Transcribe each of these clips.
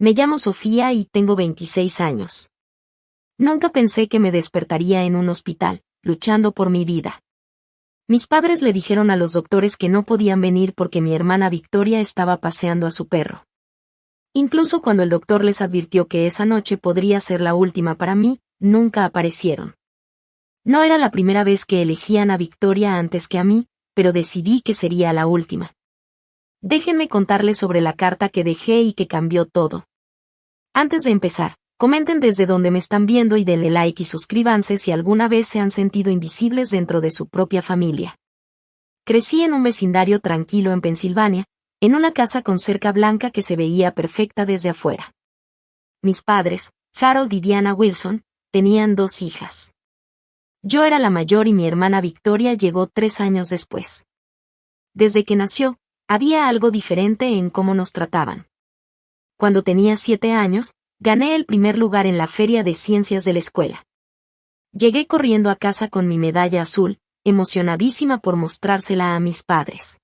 Me llamo Sofía y tengo 26 años. Nunca pensé que me despertaría en un hospital, luchando por mi vida. Mis padres le dijeron a los doctores que no podían venir porque mi hermana Victoria estaba paseando a su perro. Incluso cuando el doctor les advirtió que esa noche podría ser la última para mí, nunca aparecieron. No era la primera vez que elegían a Victoria antes que a mí, pero decidí que sería la última. Déjenme contarles sobre la carta que dejé y que cambió todo. Antes de empezar, comenten desde donde me están viendo y denle like y suscríbanse si alguna vez se han sentido invisibles dentro de su propia familia. Crecí en un vecindario tranquilo en Pensilvania, en una casa con cerca blanca que se veía perfecta desde afuera. Mis padres, Harold y Diana Wilson, tenían 2 hijas. Yo era la mayor y mi hermana Victoria llegó 3 años después. Desde que nació, había algo diferente en cómo nos trataban. Cuando tenía 7 años, gané el primer lugar en la feria de ciencias de la escuela. Llegué corriendo a casa con mi medalla azul, emocionadísima por mostrársela a mis padres.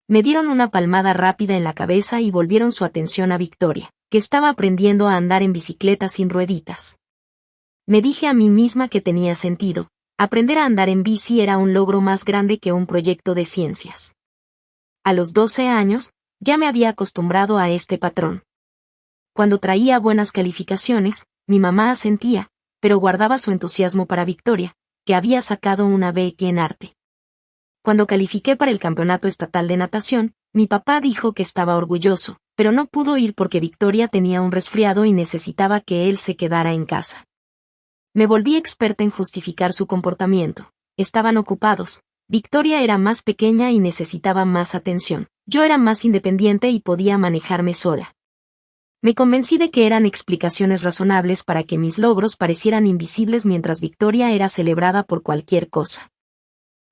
Me dieron una palmada rápida en la cabeza y volvieron su atención a Victoria, que estaba aprendiendo a andar en bicicleta sin rueditas. Me dije a mí misma que tenía sentido, aprender a andar en bici era un logro más grande que un proyecto de ciencias. A los 12 años, ya me había acostumbrado a este patrón. Cuando traía buenas calificaciones, mi mamá asentía, pero guardaba su entusiasmo para Victoria, que había sacado una beca en arte. Cuando califiqué para el campeonato estatal de natación, mi papá dijo que estaba orgulloso, pero no pudo ir porque Victoria tenía un resfriado y necesitaba que él se quedara en casa. Me volví experta en justificar su comportamiento. Estaban ocupados. Victoria era más pequeña y necesitaba más atención. Yo era más independiente y podía manejarme sola. Me convencí de que eran explicaciones razonables para que mis logros parecieran invisibles mientras Victoria era celebrada por cualquier cosa.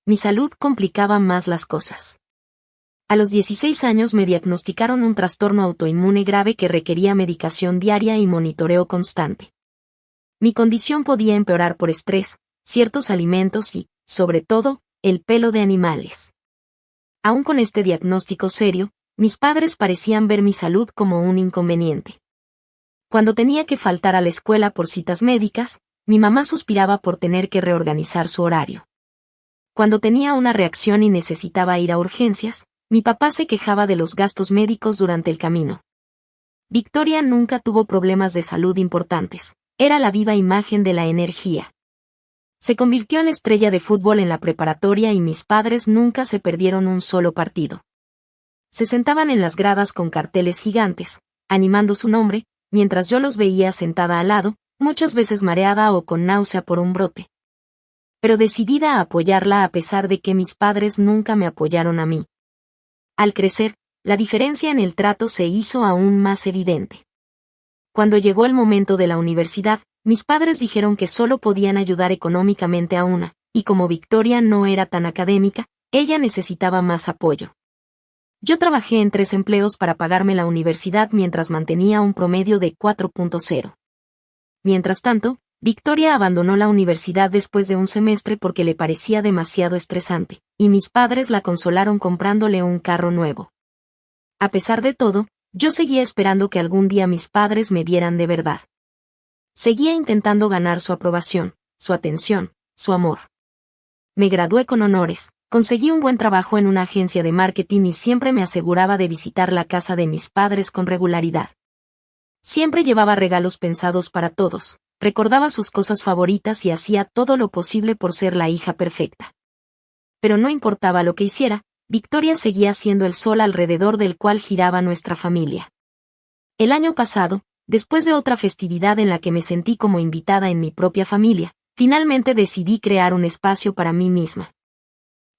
Mi salud complicaba más las cosas. A los 16 años me diagnosticaron un trastorno autoinmune grave que requería medicación diaria y monitoreo constante. Mi condición podía empeorar por estrés, ciertos alimentos y, sobre todo, el pelo de animales. Aún con este diagnóstico serio, mis padres parecían ver mi salud como un inconveniente. Cuando tenía que faltar a la escuela por citas médicas, mi mamá suspiraba por tener que reorganizar su horario. Cuando tenía una reacción y necesitaba ir a urgencias, mi papá se quejaba de los gastos médicos durante el camino. Victoria nunca tuvo problemas de salud importantes. Era la viva imagen de la energía. Se convirtió en estrella de fútbol en la preparatoria y mis padres nunca se perdieron un solo partido. Se sentaban en las gradas con carteles gigantes, animando su nombre, mientras yo los veía sentada al lado, muchas veces mareada o con náusea por un brote. Pero decidida a apoyarla a pesar de que mis padres nunca me apoyaron a mí. Al crecer, la diferencia en el trato se hizo aún más evidente. Cuando llegó el momento de la universidad, mis padres dijeron que solo podían ayudar económicamente a una, y como Victoria no era tan académica, ella necesitaba más apoyo. Yo trabajé en 3 empleos para pagarme la universidad mientras mantenía un promedio de 4.0. Mientras tanto, Victoria abandonó la universidad después de un semestre porque le parecía demasiado estresante, y mis padres la consolaron comprándole un carro nuevo. A pesar de todo, yo seguía esperando que algún día mis padres me vieran de verdad. Seguía intentando ganar su aprobación, su atención, su amor. Me gradué con honores, conseguí un buen trabajo en una agencia de marketing y siempre me aseguraba de visitar la casa de mis padres con regularidad. Siempre llevaba regalos pensados para todos, recordaba sus cosas favoritas y hacía todo lo posible por ser la hija perfecta. Pero no importaba lo que hiciera, Victoria seguía siendo el sol alrededor del cual giraba nuestra familia. El año pasado, después de otra festividad en la que me sentí como invitada en mi propia familia, finalmente decidí crear un espacio para mí misma.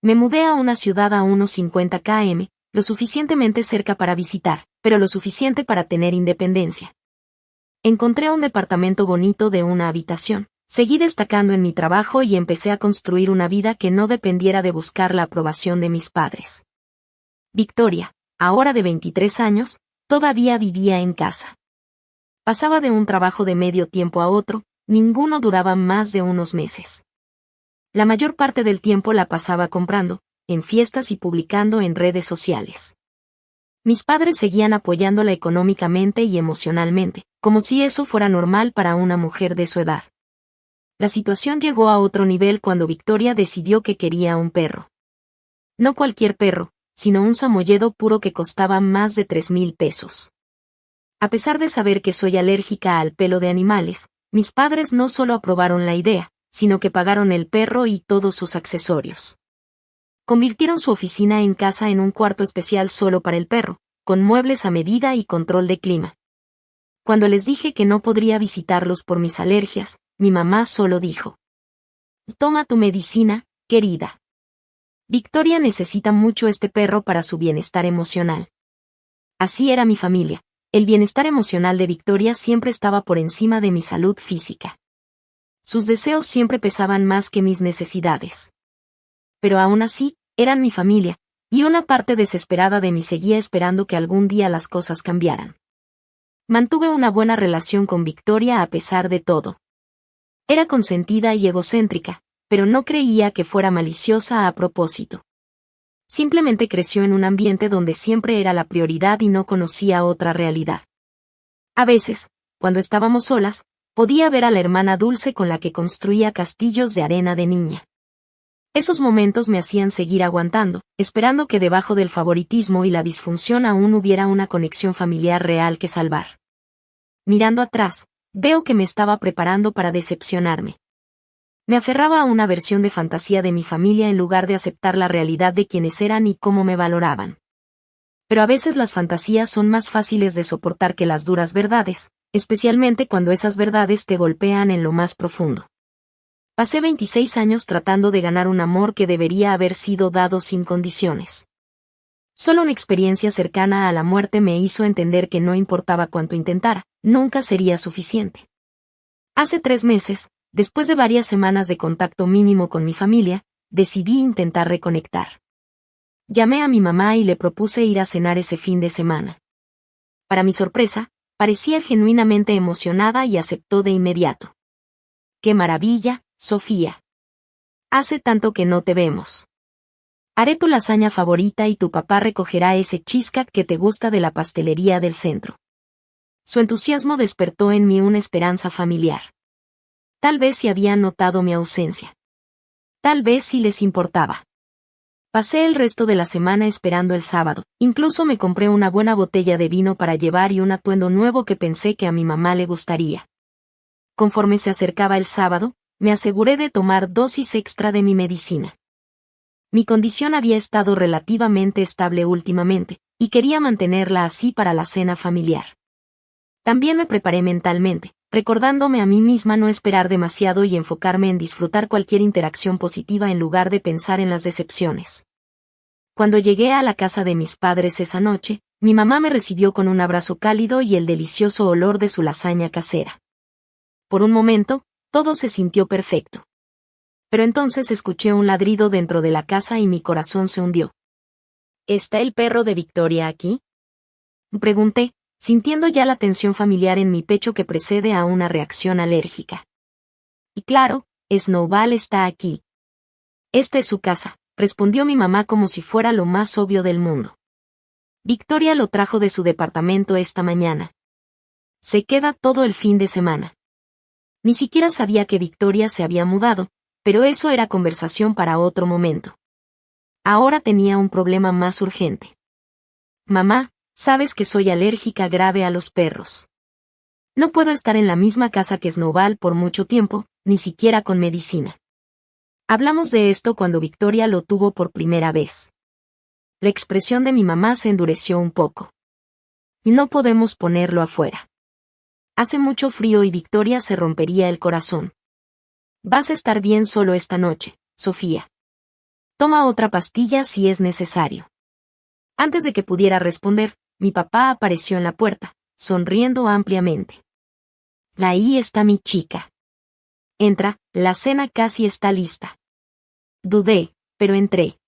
Me mudé a una ciudad a unos 50 km, lo suficientemente cerca para visitar, pero lo suficiente para tener independencia. Encontré un departamento bonito de una habitación. Seguí destacando en mi trabajo y empecé a construir una vida que no dependiera de buscar la aprobación de mis padres. Victoria, ahora de 23 años, todavía vivía en casa. Pasaba de un trabajo de medio tiempo a otro, ninguno duraba más de unos meses. La mayor parte del tiempo la pasaba comprando, en fiestas y publicando en redes sociales. Mis padres seguían apoyándola económicamente y emocionalmente, como si eso fuera normal para una mujer de su edad. La situación llegó a otro nivel cuando Victoria decidió que quería un perro. No cualquier perro, sino un samoyedo puro que costaba más de 3,000 pesos. A pesar de saber que soy alérgica al pelo de animales, mis padres no solo aprobaron la idea, sino que pagaron el perro y todos sus accesorios. Convirtieron su oficina en casa en un cuarto especial solo para el perro, con muebles a medida y control de clima. Cuando les dije que no podría visitarlos por mis alergias, mi mamá solo dijo: «Toma tu medicina, querida. Victoria necesita mucho este perro para su bienestar emocional». Así era mi familia. El bienestar emocional de Victoria siempre estaba por encima de mi salud física. Sus deseos siempre pesaban más que mis necesidades. Pero aún así, eran mi familia, y una parte desesperada de mí seguía esperando que algún día las cosas cambiaran. Mantuve una buena relación con Victoria a pesar de todo. Era consentida y egocéntrica, pero no creía que fuera maliciosa a propósito. Simplemente creció en un ambiente donde siempre era la prioridad y no conocía otra realidad. A veces, cuando estábamos solas, podía ver a la hermana Dulce con la que construía castillos de arena de niña. Esos momentos me hacían seguir aguantando, esperando que debajo del favoritismo y la disfunción aún hubiera una conexión familiar real que salvar. Mirando atrás, veo que me estaba preparando para decepcionarme. Me aferraba a una versión de fantasía de mi familia en lugar de aceptar la realidad de quienes eran y cómo me valoraban. Pero a veces las fantasías son más fáciles de soportar que las duras verdades, especialmente cuando esas verdades te golpean en lo más profundo. Pasé 26 años tratando de ganar un amor que debería haber sido dado sin condiciones. Solo una experiencia cercana a la muerte me hizo entender que no importaba cuánto intentara, nunca sería suficiente. Hace 3 meses, después de varias semanas de contacto mínimo con mi familia, decidí intentar reconectar. Llamé a mi mamá y le propuse ir a cenar ese fin de semana. Para mi sorpresa, parecía genuinamente emocionada y aceptó de inmediato. ¡Qué maravilla, Sofía! Hace tanto que no te vemos. Haré tu lasaña favorita y tu papá recogerá ese cheesecake que te gusta de la pastelería del centro. Su entusiasmo despertó en mí una esperanza familiar. Tal vez si habían notado mi ausencia. Tal vez si les importaba. Pasé el resto de la semana esperando el sábado, incluso me compré una buena botella de vino para llevar y un atuendo nuevo que pensé que a mi mamá le gustaría. Conforme se acercaba el sábado, me aseguré de tomar dosis extra de mi medicina. Mi condición había estado relativamente estable últimamente, y quería mantenerla así para la cena familiar. También me preparé mentalmente, recordándome a mí misma no esperar demasiado y enfocarme en disfrutar cualquier interacción positiva en lugar de pensar en las decepciones. Cuando llegué a la casa de mis padres esa noche, mi mamá me recibió con un abrazo cálido y el delicioso olor de su lasaña casera. Por un momento, todo se sintió perfecto. Pero entonces escuché un ladrido dentro de la casa y mi corazón se hundió. ¿Está el perro de Victoria aquí?, pregunté, sintiendo ya la tensión familiar en mi pecho que precede a una reacción alérgica. Y claro, Snowball está aquí. Esta es su casa, respondió mi mamá como si fuera lo más obvio del mundo. Victoria lo trajo de su departamento esta mañana. Se queda todo el fin de semana. Ni siquiera sabía que Victoria se había mudado, pero eso era conversación para otro momento. Ahora tenía un problema más urgente. Mamá, sabes que soy alérgica grave a los perros. No puedo estar en la misma casa que Snowball por mucho tiempo, ni siquiera con medicina. Hablamos de esto cuando Victoria lo tuvo por primera vez. La expresión de mi mamá se endureció un poco. Y no podemos ponerlo afuera. Hace mucho frío y Victoria se rompería el corazón. Vas a estar bien solo esta noche, Sofía. Toma otra pastilla si es necesario. Antes de que pudiera responder, mi papá apareció en la puerta, sonriendo ampliamente. Ahí está mi chica. Entra, la cena casi está lista. Dudé, pero entré.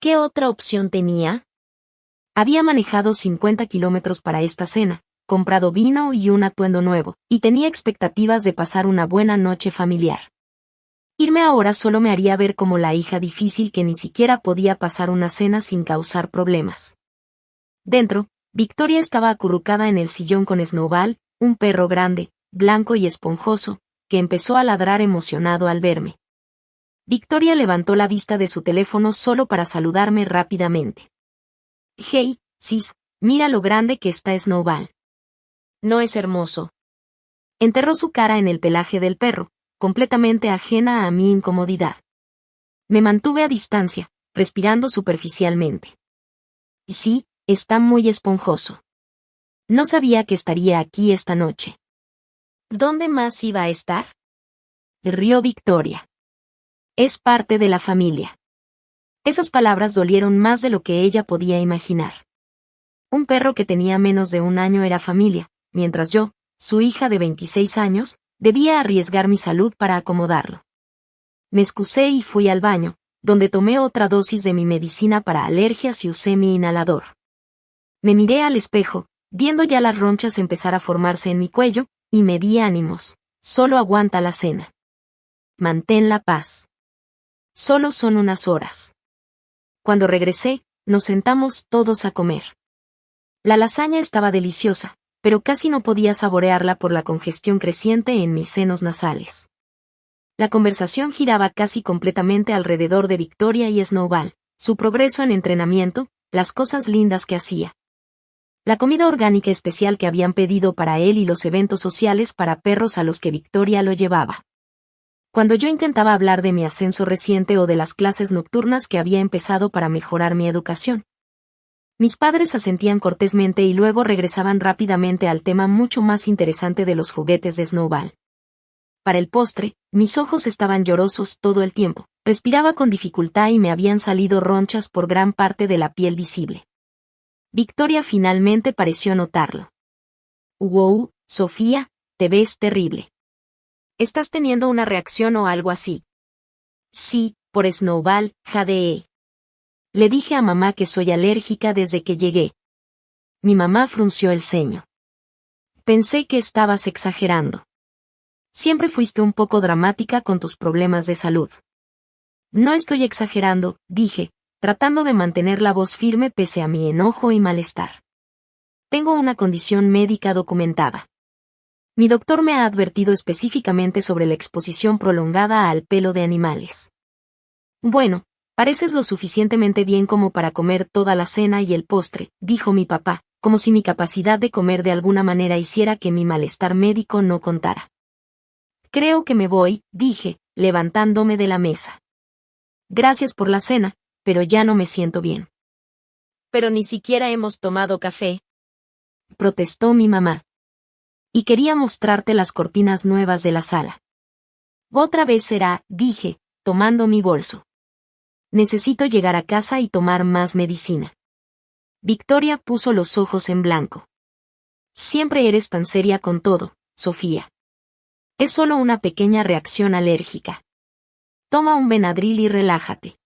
¿Qué otra opción tenía? Había manejado 50 kilómetros para esta cena, comprado vino y un atuendo nuevo, y tenía expectativas de pasar una buena noche familiar. Irme ahora solo me haría ver como la hija difícil que ni siquiera podía pasar una cena sin causar problemas. Dentro, Victoria estaba acurrucada en el sillón con Snowball, un perro grande, blanco y esponjoso, que empezó a ladrar emocionado al verme. Victoria levantó la vista de su teléfono solo para saludarme rápidamente. «Hey, sis, mira lo grande que está Snowball. ¿No es hermoso?». Enterró su cara en el pelaje del perro, completamente ajena a mi incomodidad. Me mantuve a distancia, respirando superficialmente. Y sí, está muy esponjoso. No sabía que estaría aquí esta noche. ¿Dónde más iba a estar?, rió Victoria. Es parte de la familia. Esas palabras dolieron más de lo que ella podía imaginar. Un perro que tenía menos de un año era familia, mientras yo, su hija de 26 años, debía arriesgar mi salud para acomodarlo. Me excusé y fui al baño, donde tomé otra dosis de mi medicina para alergias y usé mi inhalador. Me miré al espejo, viendo ya las ronchas empezar a formarse en mi cuello, y me di ánimos. Solo aguanta la cena. Mantén la paz. Solo son unas horas. Cuando regresé, nos sentamos todos a comer. La lasaña estaba deliciosa, pero casi no podía saborearla por la congestión creciente en mis senos nasales. La conversación giraba casi completamente alrededor de Victoria y Snowball, su progreso en entrenamiento, las cosas lindas que hacía. La comida orgánica especial que habían pedido para él y los eventos sociales para perros a los que Victoria lo llevaba. Cuando yo intentaba hablar de mi ascenso reciente o de las clases nocturnas que había empezado para mejorar mi educación, mis padres asentían cortésmente y luego regresaban rápidamente al tema mucho más interesante de los juguetes de Snowball. Para el postre, mis ojos estaban llorosos todo el tiempo, respiraba con dificultad y me habían salido ronchas por gran parte de la piel visible. Victoria finalmente pareció notarlo. «Wow, Sofía, te ves terrible. ¿Estás teniendo una reacción o algo así?». «Sí, por Snowball, jadee. Le dije a mamá que soy alérgica desde que llegué». Mi mamá frunció el ceño. «Pensé que estabas exagerando. Siempre fuiste un poco dramática con tus problemas de salud». «No estoy exagerando», dije, tratando de mantener la voz firme pese a mi enojo y malestar. «Tengo una condición médica documentada. Mi doctor me ha advertido específicamente sobre la exposición prolongada al pelo de animales». «Bueno, pareces lo suficientemente bien como para comer toda la cena y el postre», dijo mi papá, como si mi capacidad de comer de alguna manera hiciera que mi malestar médico no contara. «Creo que me voy», dije, levantándome de la mesa. «Gracias por la cena, pero ya no me siento bien». «Pero ni siquiera hemos tomado café», protestó mi mamá. «Y quería mostrarte las cortinas nuevas de la sala». «Otra vez será», dije, tomando mi bolso. «Necesito llegar a casa y tomar más medicina». Victoria puso los ojos en blanco. «Siempre eres tan seria con todo, Sofía. Es solo una pequeña reacción alérgica. Toma un Benadryl y relájate».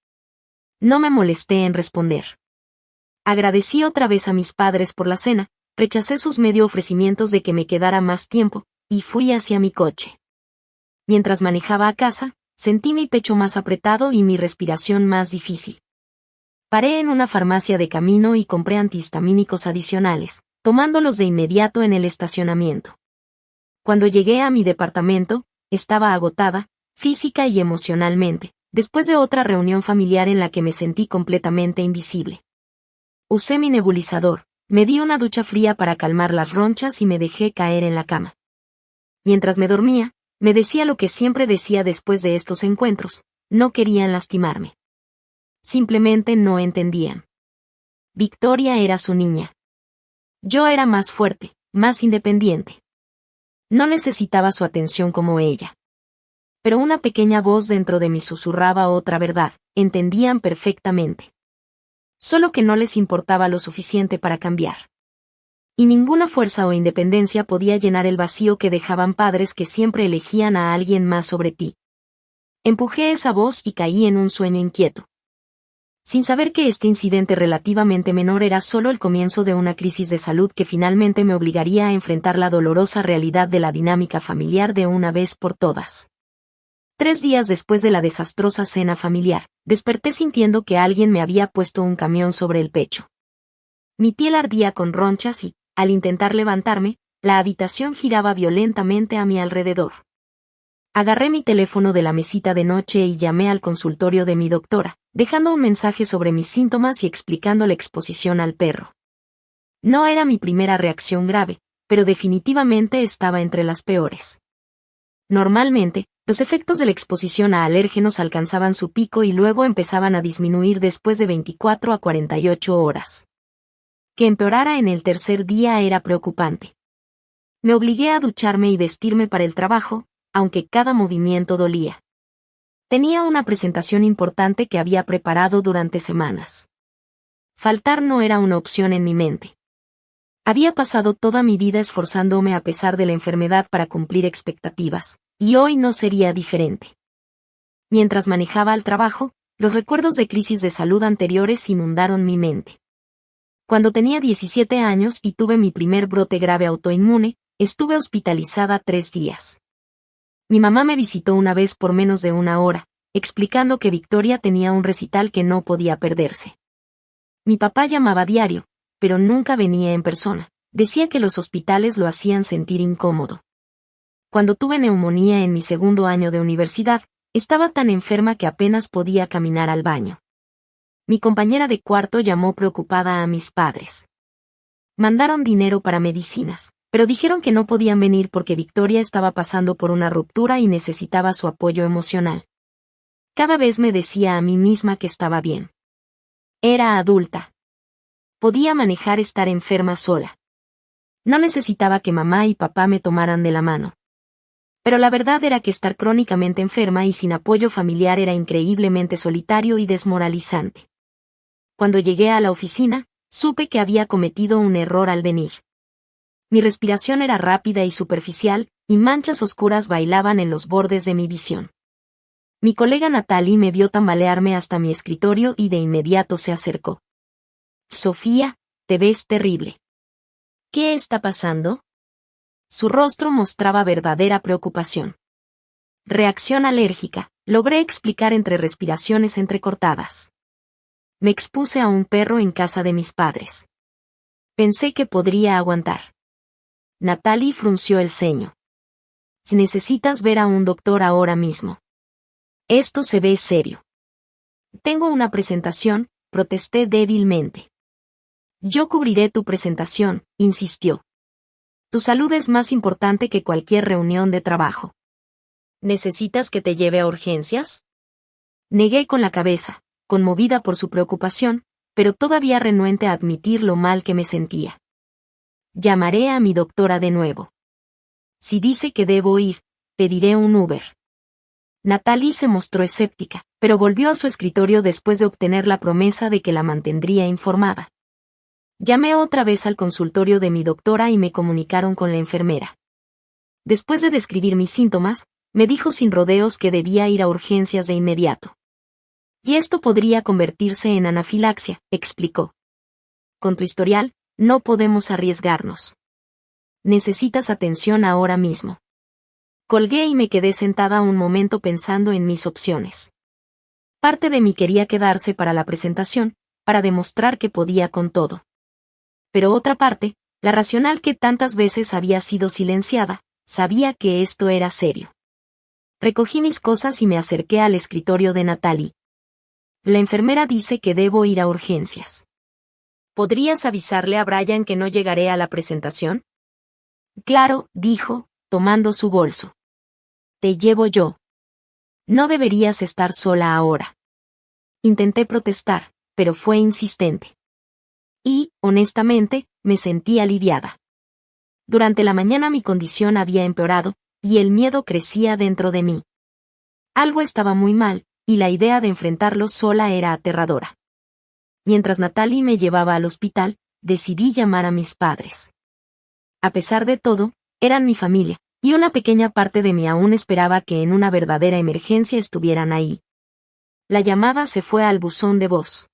No me molesté en responder. Agradecí otra vez a mis padres por la cena, rechacé sus medio ofrecimientos de que me quedara más tiempo, y fui hacia mi coche. Mientras manejaba a casa, sentí mi pecho más apretado y mi respiración más difícil. Paré en una farmacia de camino y compré antihistamínicos adicionales, tomándolos de inmediato en el estacionamiento. Cuando llegué a mi departamento, estaba agotada, física y emocionalmente, después de otra reunión familiar en la que me sentí completamente invisible. Usé mi nebulizador, me di una ducha fría para calmar las ronchas y me dejé caer en la cama. Mientras me dormía, me decía lo que siempre decía después de estos encuentros: no querían lastimarme. Simplemente no entendían. Victoria era su niña. Yo era más fuerte, más independiente. No necesitaba su atención como ella. Pero una pequeña voz dentro de mí susurraba otra verdad: entendían perfectamente. Solo que no les importaba lo suficiente para cambiar. Y ninguna fuerza o independencia podía llenar el vacío que dejaban padres que siempre elegían a alguien más sobre ti. Empujé esa voz y caí en un sueño inquieto. Sin saber que este incidente relativamente menor era solo el comienzo de una crisis de salud que finalmente me obligaría a enfrentar la dolorosa realidad de la dinámica familiar de una vez por todas. 3 días después de la desastrosa cena familiar, desperté sintiendo que alguien me había puesto un camión sobre el pecho. Mi piel ardía con ronchas y, al intentar levantarme, la habitación giraba violentamente a mi alrededor. Agarré mi teléfono de la mesita de noche y llamé al consultorio de mi doctora, dejando un mensaje sobre mis síntomas y explicando la exposición al perro. No era mi primera reacción grave, pero definitivamente estaba entre las peores. Normalmente, los efectos de la exposición a alérgenos alcanzaban su pico y luego empezaban a disminuir después de 24 a 48 horas. Que empeorara en el tercer día era preocupante. Me obligué a ducharme y vestirme para el trabajo, aunque cada movimiento dolía. Tenía una presentación importante que había preparado durante semanas. Faltar no era una opción en mi mente. Había pasado toda mi vida esforzándome a pesar de la enfermedad para cumplir expectativas, y hoy no sería diferente. Mientras manejaba al trabajo, los recuerdos de crisis de salud anteriores inundaron mi mente. Cuando tenía 17 años y tuve mi primer brote grave autoinmune, estuve hospitalizada 3 días. Mi mamá me visitó una vez por menos de una hora, explicando que Victoria tenía un recital que no podía perderse. Mi papá llamaba diario, pero nunca venía en persona. Decía que los hospitales lo hacían sentir incómodo. Cuando tuve neumonía en mi segundo año de universidad, estaba tan enferma que apenas podía caminar al baño. Mi compañera de cuarto llamó preocupada a mis padres. Mandaron dinero para medicinas, pero dijeron que no podían venir porque Victoria estaba pasando por una ruptura y necesitaba su apoyo emocional. Cada vez me decía a mí misma que estaba bien. Era adulta. Podía manejar estar enferma sola. No necesitaba que mamá y papá me tomaran de la mano. Pero la verdad era que estar crónicamente enferma y sin apoyo familiar era increíblemente solitario y desmoralizante. Cuando llegué a la oficina, supe que había cometido un error al venir. Mi respiración era rápida y superficial, y manchas oscuras bailaban en los bordes de mi visión. Mi colega Natalie me vio tambalearme hasta mi escritorio y de inmediato se acercó. Sofía, te ves terrible. ¿Qué está pasando? Su rostro mostraba verdadera preocupación. Reacción alérgica, logré explicar entre respiraciones entrecortadas. Me expuse a un perro en casa de mis padres. Pensé que podría aguantar. Natalie frunció el ceño. Necesitas ver a un doctor ahora mismo. Esto se ve serio. Tengo una presentación, protesté débilmente. Yo cubriré tu presentación, insistió. Tu salud es más importante que cualquier reunión de trabajo. ¿Necesitas que te lleve a urgencias? Negué con la cabeza, conmovida por su preocupación, pero todavía renuente a admitir lo mal que me sentía. Llamaré a mi doctora de nuevo. Si dice que debo ir, pediré un Uber. Natalie se mostró escéptica, pero volvió a su escritorio después de obtener la promesa de que la mantendría informada. Llamé otra vez al consultorio de mi doctora y me comunicaron con la enfermera. Después de describir mis síntomas, me dijo sin rodeos que debía ir a urgencias de inmediato. Y esto podría convertirse en anafilaxia, explicó. Con tu historial, no podemos arriesgarnos. Necesitas atención ahora mismo. Colgué y me quedé sentada un momento pensando en mis opciones. Parte de mí quería quedarse para la presentación, para demostrar que podía con todo. Pero otra parte, la racional que tantas veces había sido silenciada, sabía que esto era serio. Recogí mis cosas y me acerqué al escritorio de Natalie. La enfermera dice que debo ir a urgencias. ¿Podrías avisarle a Brian que no llegaré a la presentación? Claro, dijo, tomando su bolso. Te llevo yo. No deberías estar sola ahora. Intenté protestar, pero fue insistente. Y, honestamente, me sentí aliviada. Durante la mañana mi condición había empeorado, y el miedo crecía dentro de mí. Algo estaba muy mal, y la idea de enfrentarlo sola era aterradora. Mientras Natalie me llevaba al hospital, decidí llamar a mis padres. A pesar de todo, eran mi familia, y una pequeña parte de mí aún esperaba que en una verdadera emergencia estuvieran ahí. La llamada se fue al buzón de voz.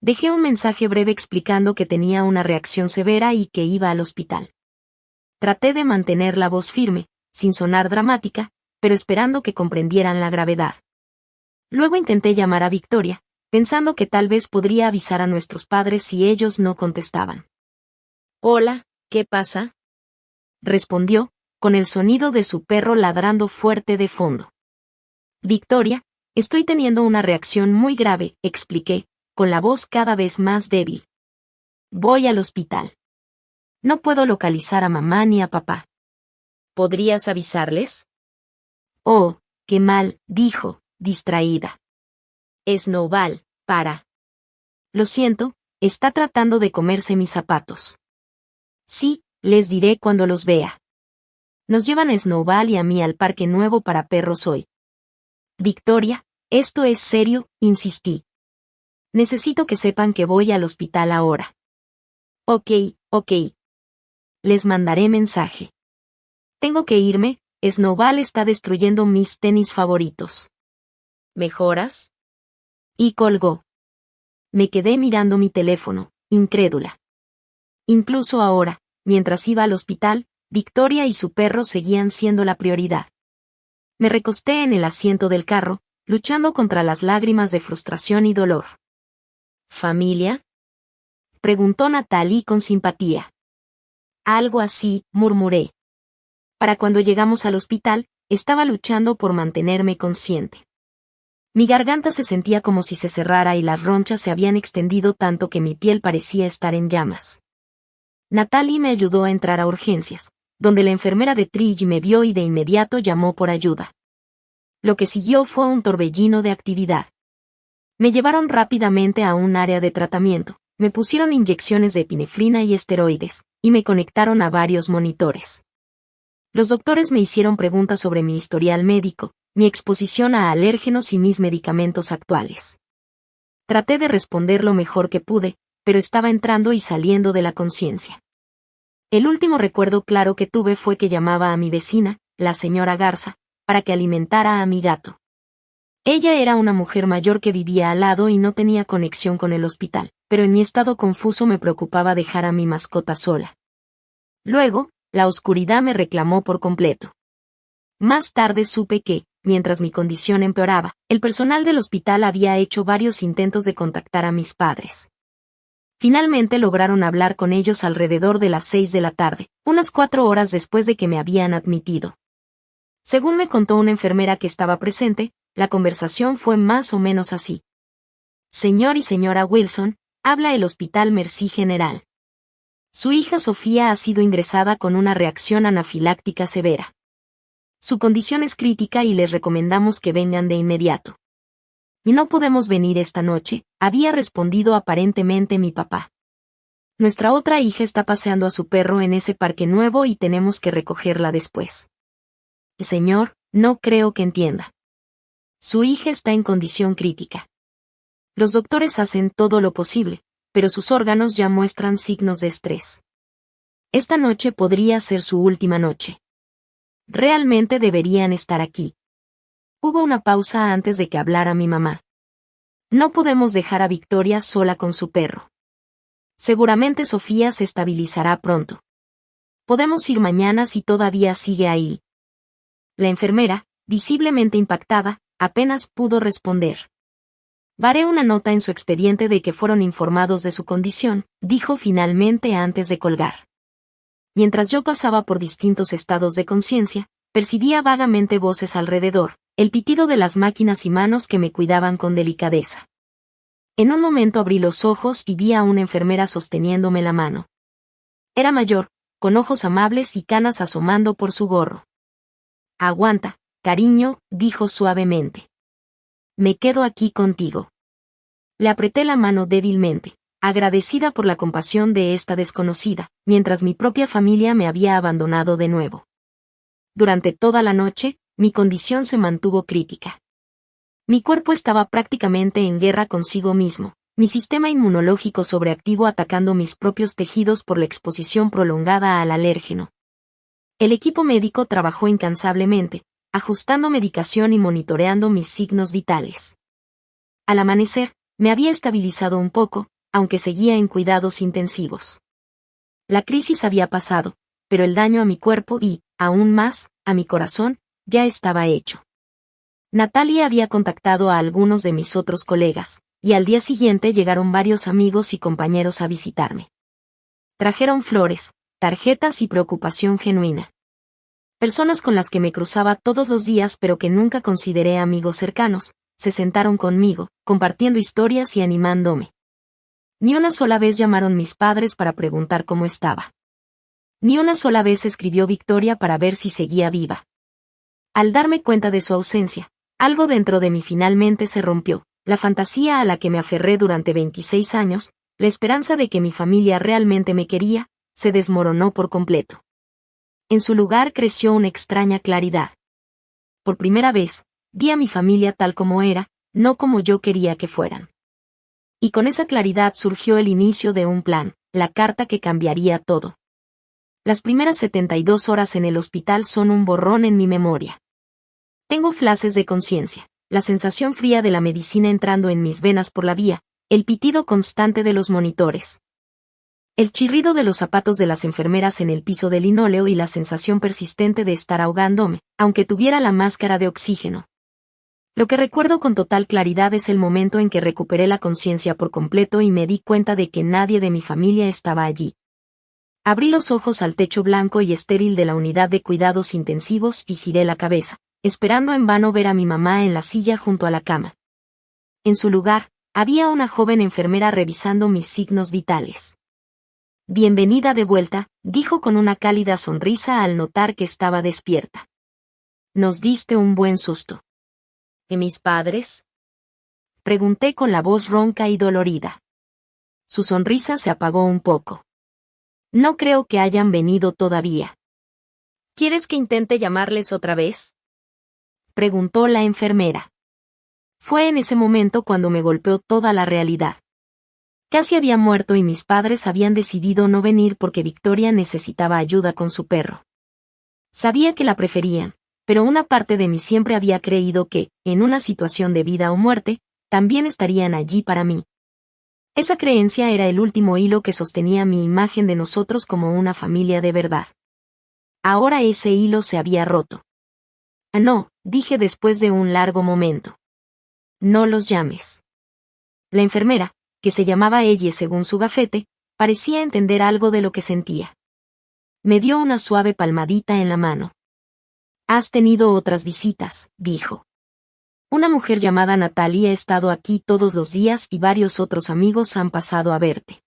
Dejé un mensaje breve explicando que tenía una reacción severa y que iba al hospital. Traté de mantener la voz firme, sin sonar dramática, pero esperando que comprendieran la gravedad. Luego intenté llamar a Victoria, pensando que tal vez podría avisar a nuestros padres si ellos no contestaban. «Hola, ¿qué pasa?», respondió, con el sonido de su perro ladrando fuerte de fondo. «Victoria, estoy teniendo una reacción muy grave», expliqué, con la voz cada vez más débil. «Voy al hospital. No puedo localizar a mamá ni a papá». «¿Podrías avisarles?». «Oh, qué mal», dijo, distraída. «Snowball, para». «Lo siento, está tratando de comerse mis zapatos». «Sí, les diré cuando los vea». Nos llevan a Snowball y a mí al parque nuevo para perros hoy. «Victoria, esto es serio», insistí. «Necesito que sepan que voy al hospital ahora». Ok. Les mandaré mensaje. Tengo que irme, Snowball está destruyendo mis tenis favoritos. ¿Mejoras? Y colgó. Me quedé mirando mi teléfono, incrédula. Incluso ahora, mientras iba al hospital, Victoria y su perro seguían siendo la prioridad. Me recosté en el asiento del carro, luchando contra las lágrimas de frustración y dolor. ¿Familia?, preguntó Natalie con simpatía. Algo así, murmuré. Para cuando llegamos al hospital, estaba luchando por mantenerme consciente. Mi garganta se sentía como si se cerrara y las ronchas se habían extendido tanto que mi piel parecía estar en llamas. Natalie me ayudó a entrar a urgencias, donde la enfermera de Trish me vio y de inmediato llamó por ayuda. Lo que siguió fue un torbellino de actividad. Me llevaron rápidamente a un área de tratamiento, me pusieron inyecciones de epinefrina y esteroides, y me conectaron a varios monitores. Los doctores me hicieron preguntas sobre mi historial médico, mi exposición a alérgenos y mis medicamentos actuales. Traté de responder lo mejor que pude, pero estaba entrando y saliendo de la conciencia. El último recuerdo claro que tuve fue que llamaba a mi vecina, la señora Garza, para que alimentara a mi gato. Ella era una mujer mayor que vivía al lado y no tenía conexión con el hospital, pero en mi estado confuso me preocupaba dejar a mi mascota sola. Luego, la oscuridad me reclamó por completo. Más tarde supe que, mientras mi condición empeoraba, el personal del hospital había hecho varios intentos de contactar a mis padres. Finalmente lograron hablar con ellos alrededor de las 6 de la tarde, unas 4 horas después de que me habían admitido. Según me contó una enfermera que estaba presente, la conversación fue más o menos así. Señor y señora Wilson, habla el Hospital Mercy General. Su hija Sofía ha sido ingresada con una reacción anafiláctica severa. Su condición es crítica y les recomendamos que vengan de inmediato. Y no podemos venir esta noche, había respondido aparentemente mi papá. Nuestra otra hija está paseando a su perro en ese parque nuevo y tenemos que recogerla después. Señor, no creo que entienda. Su hija está en condición crítica. Los doctores hacen todo lo posible, pero sus órganos ya muestran signos de estrés. Esta noche podría ser su última noche. Realmente deberían estar aquí. Hubo una pausa antes de que hablara mi mamá. No podemos dejar a Victoria sola con su perro. Seguramente Sofía se estabilizará pronto. Podemos ir mañana si todavía sigue ahí. La enfermera, visiblemente impactada, apenas pudo responder. Haré una nota en su expediente de que fueron informados de su condición, dijo finalmente antes de colgar. Mientras yo pasaba por distintos estados de conciencia, percibía vagamente voces alrededor, el pitido de las máquinas y manos que me cuidaban con delicadeza. En un momento abrí los ojos y vi a una enfermera sosteniéndome la mano. Era mayor, con ojos amables y canas asomando por su gorro. Aguanta, cariño, dijo suavemente. Me quedo aquí contigo. Le apreté la mano débilmente, agradecida por la compasión de esta desconocida, mientras mi propia familia me había abandonado de nuevo. Durante toda la noche, mi condición se mantuvo crítica. Mi cuerpo estaba prácticamente en guerra consigo mismo, mi sistema inmunológico sobreactivo atacando mis propios tejidos por la exposición prolongada al alérgeno. El equipo médico trabajó incansablemente, ajustando medicación y monitoreando mis signos vitales. Al amanecer, me había estabilizado un poco, aunque seguía en cuidados intensivos. La crisis había pasado, pero el daño a mi cuerpo y, aún más, a mi corazón, ya estaba hecho. Natalie había contactado a algunos de mis otros colegas, y al día siguiente llegaron varios amigos y compañeros a visitarme. Trajeron flores, tarjetas y preocupación genuina. Personas con las que me cruzaba todos los días pero que nunca consideré amigos cercanos, se sentaron conmigo, compartiendo historias y animándome. Ni una sola vez llamaron mis padres para preguntar cómo estaba. Ni una sola vez escribió Victoria para ver si seguía viva. Al darme cuenta de su ausencia, algo dentro de mí finalmente se rompió, la fantasía a la que me aferré durante 26 años, la esperanza de que mi familia realmente me quería, se desmoronó por completo. En su lugar creció una extraña claridad. Por primera vez, vi a mi familia tal como era, no como yo quería que fueran. Y con esa claridad surgió el inicio de un plan, la carta que cambiaría todo. Las primeras 72 horas en el hospital son un borrón en mi memoria. Tengo flashes de conciencia, la sensación fría de la medicina entrando en mis venas por la vía, el pitido constante de los monitores. El chirrido de los zapatos de las enfermeras en el piso de linóleo y la sensación persistente de estar ahogándome, aunque tuviera la máscara de oxígeno. Lo que recuerdo con total claridad es el momento en que recuperé la conciencia por completo y me di cuenta de que nadie de mi familia estaba allí. Abrí los ojos al techo blanco y estéril de la unidad de cuidados intensivos y giré la cabeza, esperando en vano ver a mi mamá en la silla junto a la cama. En su lugar, había una joven enfermera revisando mis signos vitales. Bienvenida de vuelta, dijo con una cálida sonrisa al notar que estaba despierta. Nos diste un buen susto. ¿Y mis padres? Pregunté con la voz ronca y dolorida. Su sonrisa se apagó un poco. No creo que hayan venido todavía. ¿Quieres que intente llamarles otra vez? Preguntó la enfermera. Fue en ese momento cuando me golpeó toda la realidad. Casi había muerto y mis padres habían decidido no venir porque Victoria necesitaba ayuda con su perro. Sabía que la preferían, pero una parte de mí siempre había creído que, en una situación de vida o muerte, también estarían allí para mí. Esa creencia era el último hilo que sostenía mi imagen de nosotros como una familia de verdad. Ahora ese hilo se había roto. Ah, no, dije después de un largo momento. No los llames. La enfermera, que se llamaba Elle según su gafete, parecía entender algo de lo que sentía. Me dio una suave palmadita en la mano. Has tenido otras visitas, dijo. Una mujer llamada Natalie ha estado aquí todos los días y varios otros amigos han pasado a verte.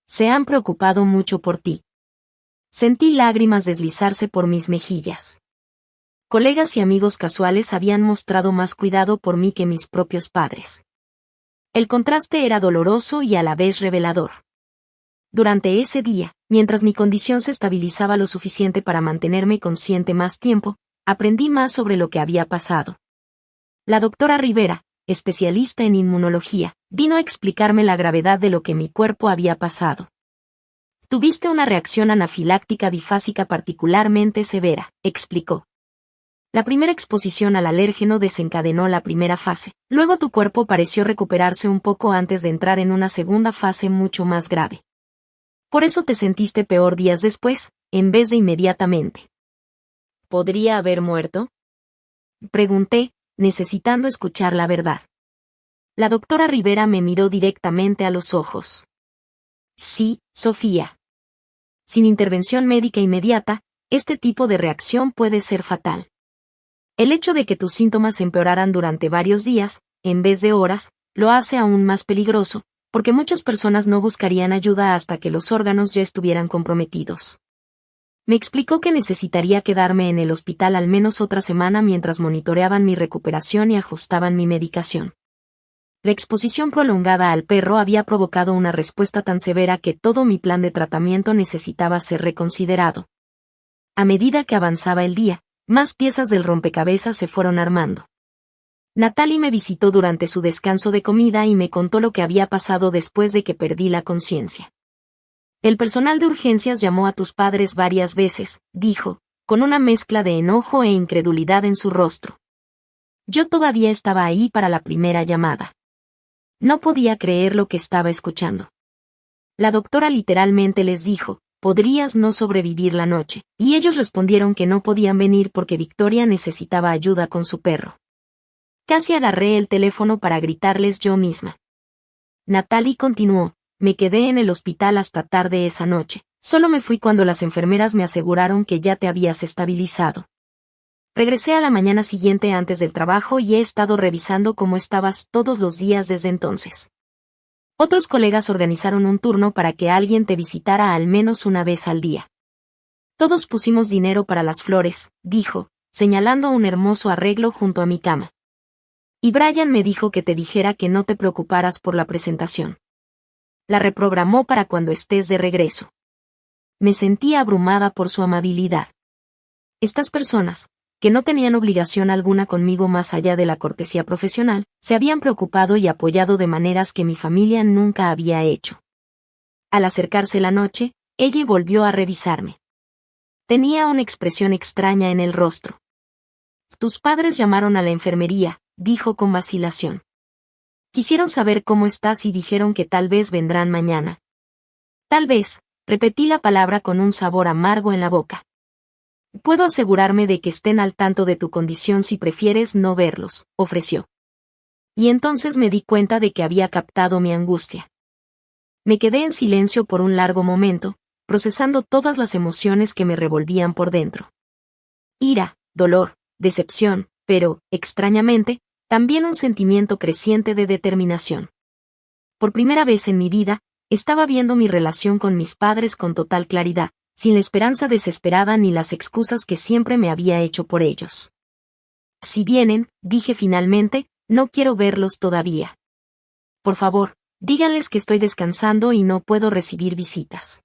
Se han preocupado mucho por ti. Sentí lágrimas deslizarse por mis mejillas. Colegas y amigos casuales habían mostrado más cuidado por mí que mis propios padres. El contraste era doloroso y a la vez revelador. Durante ese día, mientras mi condición se estabilizaba lo suficiente para mantenerme consciente más tiempo, aprendí más sobre lo que había pasado. La doctora Rivera, especialista en inmunología, vino a explicarme la gravedad de lo que mi cuerpo había pasado. Tuviste una reacción anafiláctica bifásica particularmente severa, explicó. La primera exposición al alérgeno desencadenó la primera fase, luego tu cuerpo pareció recuperarse un poco antes de entrar en una segunda fase mucho más grave. Por eso te sentiste peor días después, en vez de inmediatamente. ¿Podría haber muerto? Pregunté, necesitando escuchar la verdad. La doctora Rivera me miró directamente a los ojos. Sí, Sofía. Sin intervención médica inmediata, este tipo de reacción puede ser fatal. El hecho de que tus síntomas empeoraran durante varios días, en vez de horas, lo hace aún más peligroso, porque muchas personas no buscarían ayuda hasta que los órganos ya estuvieran comprometidos. Me explicó que necesitaría quedarme en el hospital al menos otra semana mientras monitoreaban mi recuperación y ajustaban mi medicación. La exposición prolongada al perro había provocado una respuesta tan severa que todo mi plan de tratamiento necesitaba ser reconsiderado. A medida que avanzaba el día, más piezas del rompecabezas se fueron armando. Natalie me visitó durante su descanso de comida y me contó lo que había pasado después de que perdí la conciencia. El personal de urgencias llamó a tus padres varias veces, dijo, con una mezcla de enojo e incredulidad en su rostro. Yo todavía estaba ahí para la primera llamada. No podía creer lo que estaba escuchando. La doctora literalmente les dijo, podrías no sobrevivir la noche, y ellos respondieron que no podían venir porque Victoria necesitaba ayuda con su perro. Casi agarré el teléfono para gritarles yo misma. Natalie continuó, me quedé en el hospital hasta tarde esa noche. Solo me fui cuando las enfermeras me aseguraron que ya te habías estabilizado. Regresé a la mañana siguiente antes del trabajo y he estado revisando cómo estabas todos los días desde entonces. Otros colegas organizaron un turno para que alguien te visitara al menos una vez al día. Todos pusimos dinero para las flores, dijo, señalando un hermoso arreglo junto a mi cama. Y Brian me dijo que te dijera que no te preocuparas por la presentación. La reprogramó para cuando estés de regreso. Me sentí abrumada por su amabilidad. Estas personas, que no tenían obligación alguna conmigo más allá de la cortesía profesional, se habían preocupado y apoyado de maneras que mi familia nunca había hecho. Al acercarse la noche, ella volvió a revisarme. Tenía una expresión extraña en el rostro. Tus padres llamaron a la enfermería, dijo con vacilación. Quisieron saber cómo estás y dijeron que tal vez vendrán mañana. Tal vez, repetí la palabra con un sabor amargo en la boca. Puedo asegurarme de que estén al tanto de tu condición si prefieres no verlos, ofreció. Y entonces me di cuenta de que había captado mi angustia. Me quedé en silencio por un largo momento, procesando todas las emociones que me revolvían por dentro. Ira, dolor, decepción, pero, extrañamente, también un sentimiento creciente de determinación. Por primera vez en mi vida, estaba viendo mi relación con mis padres con total claridad, sin la esperanza desesperada ni las excusas que siempre me había hecho por ellos. Si vienen, dije finalmente, no quiero verlos todavía. Por favor, díganles que estoy descansando y no puedo recibir visitas.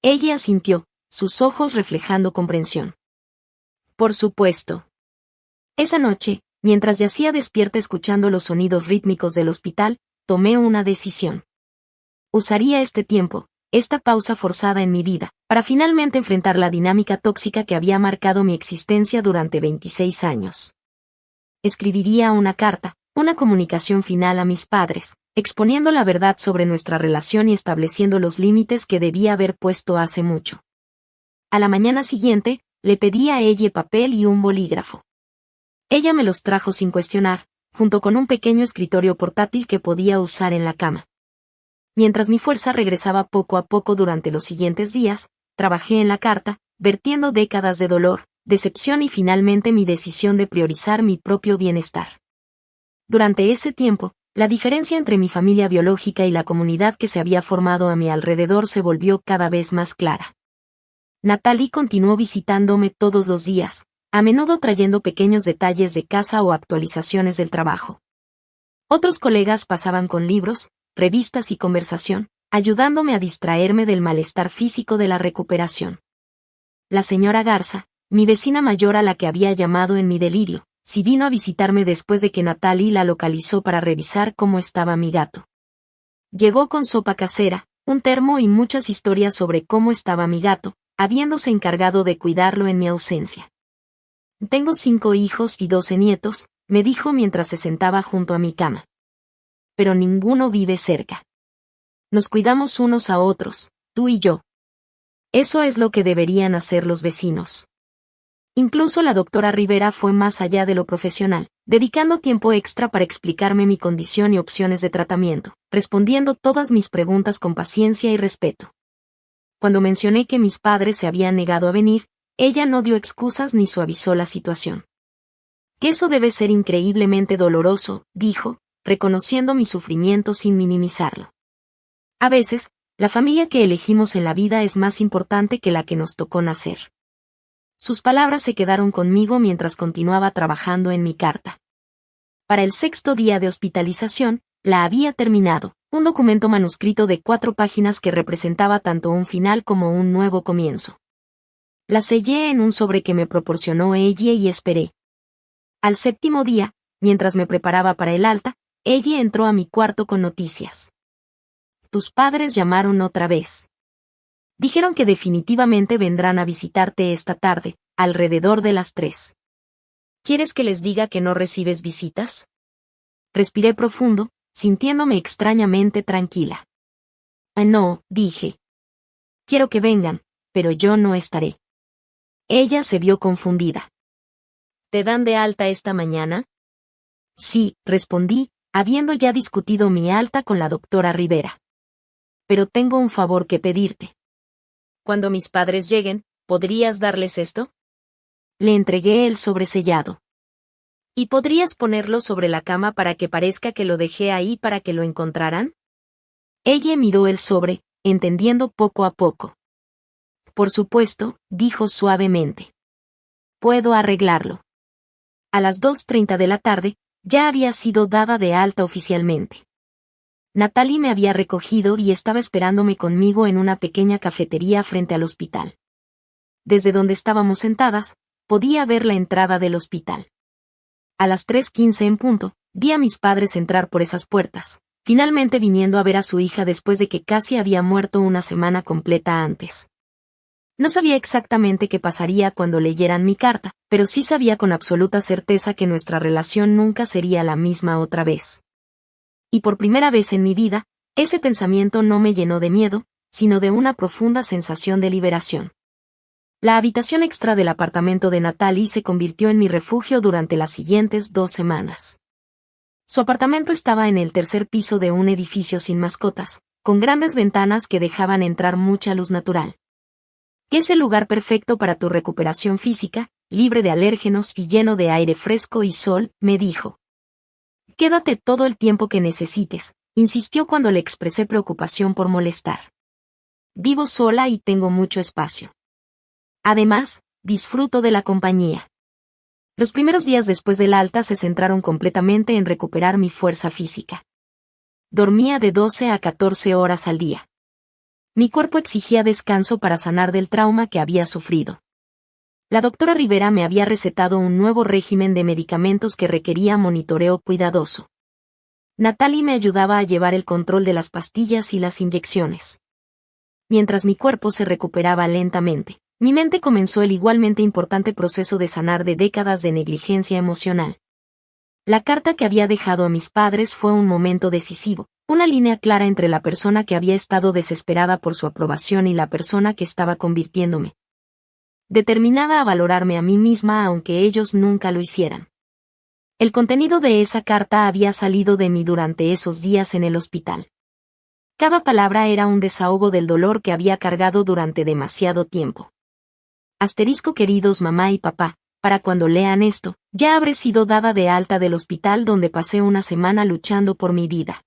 Ella asintió, sus ojos reflejando comprensión. Por supuesto. Esa noche, mientras yacía despierta escuchando los sonidos rítmicos del hospital, tomé una decisión. Usaría este tiempo, esta pausa forzada en mi vida, para finalmente enfrentar la dinámica tóxica que había marcado mi existencia durante 26 años. Escribiría una carta, una comunicación final a mis padres, exponiendo la verdad sobre nuestra relación y estableciendo los límites que debía haber puesto hace mucho. A la mañana siguiente, le pedí a ella papel y un bolígrafo. Ella me los trajo sin cuestionar, junto con un pequeño escritorio portátil que podía usar en la cama. Mientras mi fuerza regresaba poco a poco durante los siguientes días, trabajé en la carta, vertiendo décadas de dolor, decepción y finalmente mi decisión de priorizar mi propio bienestar. Durante ese tiempo, la diferencia entre mi familia biológica y la comunidad que se había formado a mi alrededor se volvió cada vez más clara. Natalie continuó visitándome todos los días, a menudo trayendo pequeños detalles de casa o actualizaciones del trabajo. Otros colegas pasaban con libros, revistas y conversación, ayudándome a distraerme del malestar físico de la recuperación. La señora Garza, mi vecina mayor a la que había llamado en mi delirio, sí vino a visitarme después de que Natalie la localizó para revisar cómo estaba mi gato. Llegó con sopa casera, un termo y muchas historias sobre cómo estaba mi gato, habiéndose encargado de cuidarlo en mi ausencia. Tengo 5 hijos y 12 nietos, me dijo mientras se sentaba junto a mi cama. Pero ninguno vive cerca. Nos cuidamos unos a otros, tú y yo. Eso es lo que deberían hacer los vecinos. Incluso la doctora Rivera fue más allá de lo profesional, dedicando tiempo extra para explicarme mi condición y opciones de tratamiento, respondiendo todas mis preguntas con paciencia y respeto. Cuando mencioné que mis padres se habían negado a venir, ella no dio excusas ni suavizó la situación. Eso debe ser increíblemente doloroso, dijo, reconociendo mi sufrimiento sin minimizarlo. A veces, la familia que elegimos en la vida es más importante que la que nos tocó nacer. Sus palabras se quedaron conmigo mientras continuaba trabajando en mi carta. Para el 6º día de hospitalización, la había terminado, un documento manuscrito de 4 páginas que representaba tanto un final como un nuevo comienzo. La sellé en un sobre que me proporcionó ella y esperé. Al 7º día, mientras me preparaba para el alta, ella entró a mi cuarto con noticias. Tus padres llamaron otra vez. Dijeron que definitivamente vendrán a visitarte esta tarde, alrededor de las 3. ¿Quieres que les diga que no recibes visitas? Respiré profundo, sintiéndome extrañamente tranquila. No, dije. Quiero que vengan, pero yo no estaré. Ella se vio confundida. ¿Te dan de alta esta mañana? Sí, respondí, habiendo ya discutido mi alta con la doctora Rivera. Pero tengo un favor que pedirte. Cuando mis padres lleguen, ¿podrías darles esto? Le entregué el sobresellado. ¿Y podrías ponerlo sobre la cama para que parezca que lo dejé ahí para que lo encontraran? Ella miró el sobre, entendiendo poco a poco. Por supuesto, dijo suavemente. Puedo arreglarlo. A las 2:30 de la tarde, ya había sido dada de alta oficialmente. Natalie me había recogido y estaba esperándome conmigo en una pequeña cafetería frente al hospital. Desde donde estábamos sentadas, podía ver la entrada del hospital. A las 3:15 en punto, vi a mis padres entrar por esas puertas, finalmente viniendo a ver a su hija después de que casi había muerto una semana completa antes. No sabía exactamente qué pasaría cuando leyeran mi carta, pero sí sabía con absoluta certeza que nuestra relación nunca sería la misma otra vez. Y por primera vez en mi vida, ese pensamiento no me llenó de miedo, sino de una profunda sensación de liberación. La habitación extra del apartamento de Natalie se convirtió en mi refugio durante las siguientes 2 semanas. Su apartamento estaba en el tercer piso de un edificio sin mascotas, con grandes ventanas que dejaban entrar mucha luz natural. Es el lugar perfecto para tu recuperación física, libre de alérgenos y lleno de aire fresco y sol, me dijo. Quédate todo el tiempo que necesites, insistió cuando le expresé preocupación por molestar. Vivo sola y tengo mucho espacio. Además, disfruto de la compañía. Los primeros días después del alta se centraron completamente en recuperar mi fuerza física. Dormía de 12 a 14 horas al día. Mi cuerpo exigía descanso para sanar del trauma que había sufrido. La doctora Rivera me había recetado un nuevo régimen de medicamentos que requería monitoreo cuidadoso. Natalie me ayudaba a llevar el control de las pastillas y las inyecciones. Mientras mi cuerpo se recuperaba lentamente, mi mente comenzó el igualmente importante proceso de sanar de décadas de negligencia emocional. La carta que había dejado a mis padres fue un momento decisivo, una línea clara entre la persona que había estado desesperada por su aprobación y la persona que estaba convirtiéndome. Determinada a valorarme a mí misma aunque ellos nunca lo hicieran. El contenido de esa carta había salido de mí durante esos días en el hospital. Cada palabra era un desahogo del dolor que había cargado durante demasiado tiempo. Asterisco queridos mamá y papá, para cuando lean esto, ya habré sido dada de alta del hospital donde pasé una semana luchando por mi vida.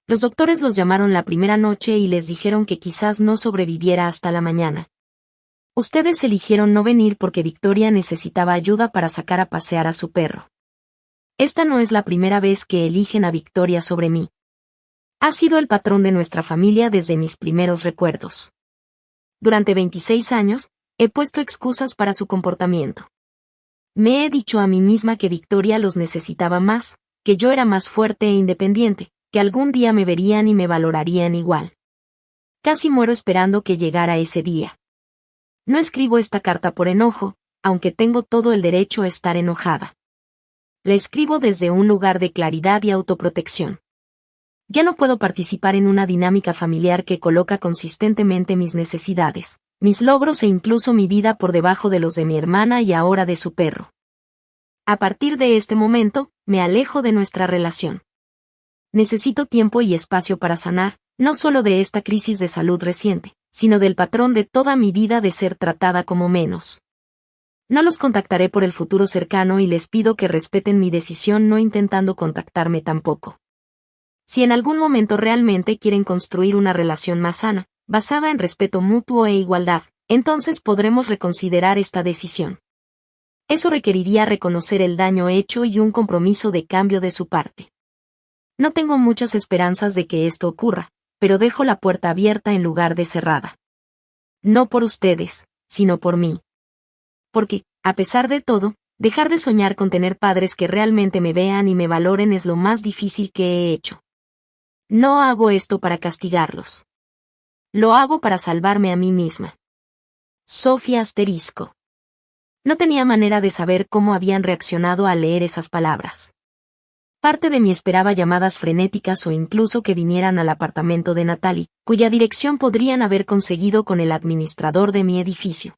Los doctores los llamaron la primera noche y les dijeron que quizás no sobreviviera hasta la mañana. Ustedes eligieron no venir porque Victoria necesitaba ayuda para sacar a pasear a su perro. Esta no es la primera vez que eligen a Victoria sobre mí. Ha sido el patrón de nuestra familia desde mis primeros recuerdos. Durante 26 años, he puesto excusas para su comportamiento. Me he dicho a mí misma que Victoria los necesitaba más, que yo era más fuerte e independiente, que algún día me verían y me valorarían igual. Casi muero esperando que llegara ese día. No escribo esta carta por enojo, aunque tengo todo el derecho a estar enojada. La escribo desde un lugar de claridad y autoprotección. Ya no puedo participar en una dinámica familiar que coloca consistentemente mis necesidades, mis logros e incluso mi vida por debajo de los de mi hermana y ahora de su perro. A partir de este momento, me alejo de nuestra relación. Necesito tiempo y espacio para sanar, no solo de esta crisis de salud reciente, sino del patrón de toda mi vida de ser tratada como menos. No los contactaré por el futuro cercano y les pido que respeten mi decisión no intentando contactarme tampoco. Si en algún momento realmente quieren construir una relación más sana, basada en respeto mutuo e igualdad, entonces podremos reconsiderar esta decisión. Eso requeriría reconocer el daño hecho y un compromiso de cambio de su parte. No tengo muchas esperanzas de que esto ocurra, pero dejo la puerta abierta en lugar de cerrada. No por ustedes, sino por mí. Porque, a pesar de todo, dejar de soñar con tener padres que realmente me vean y me valoren es lo más difícil que he hecho. No hago esto para castigarlos. Lo hago para salvarme a mí misma. Sofía asterisco. No tenía manera de saber cómo habían reaccionado al leer esas palabras. Parte de mí esperaba llamadas frenéticas o incluso que vinieran al apartamento de Natalie, cuya dirección podrían haber conseguido con el administrador de mi edificio.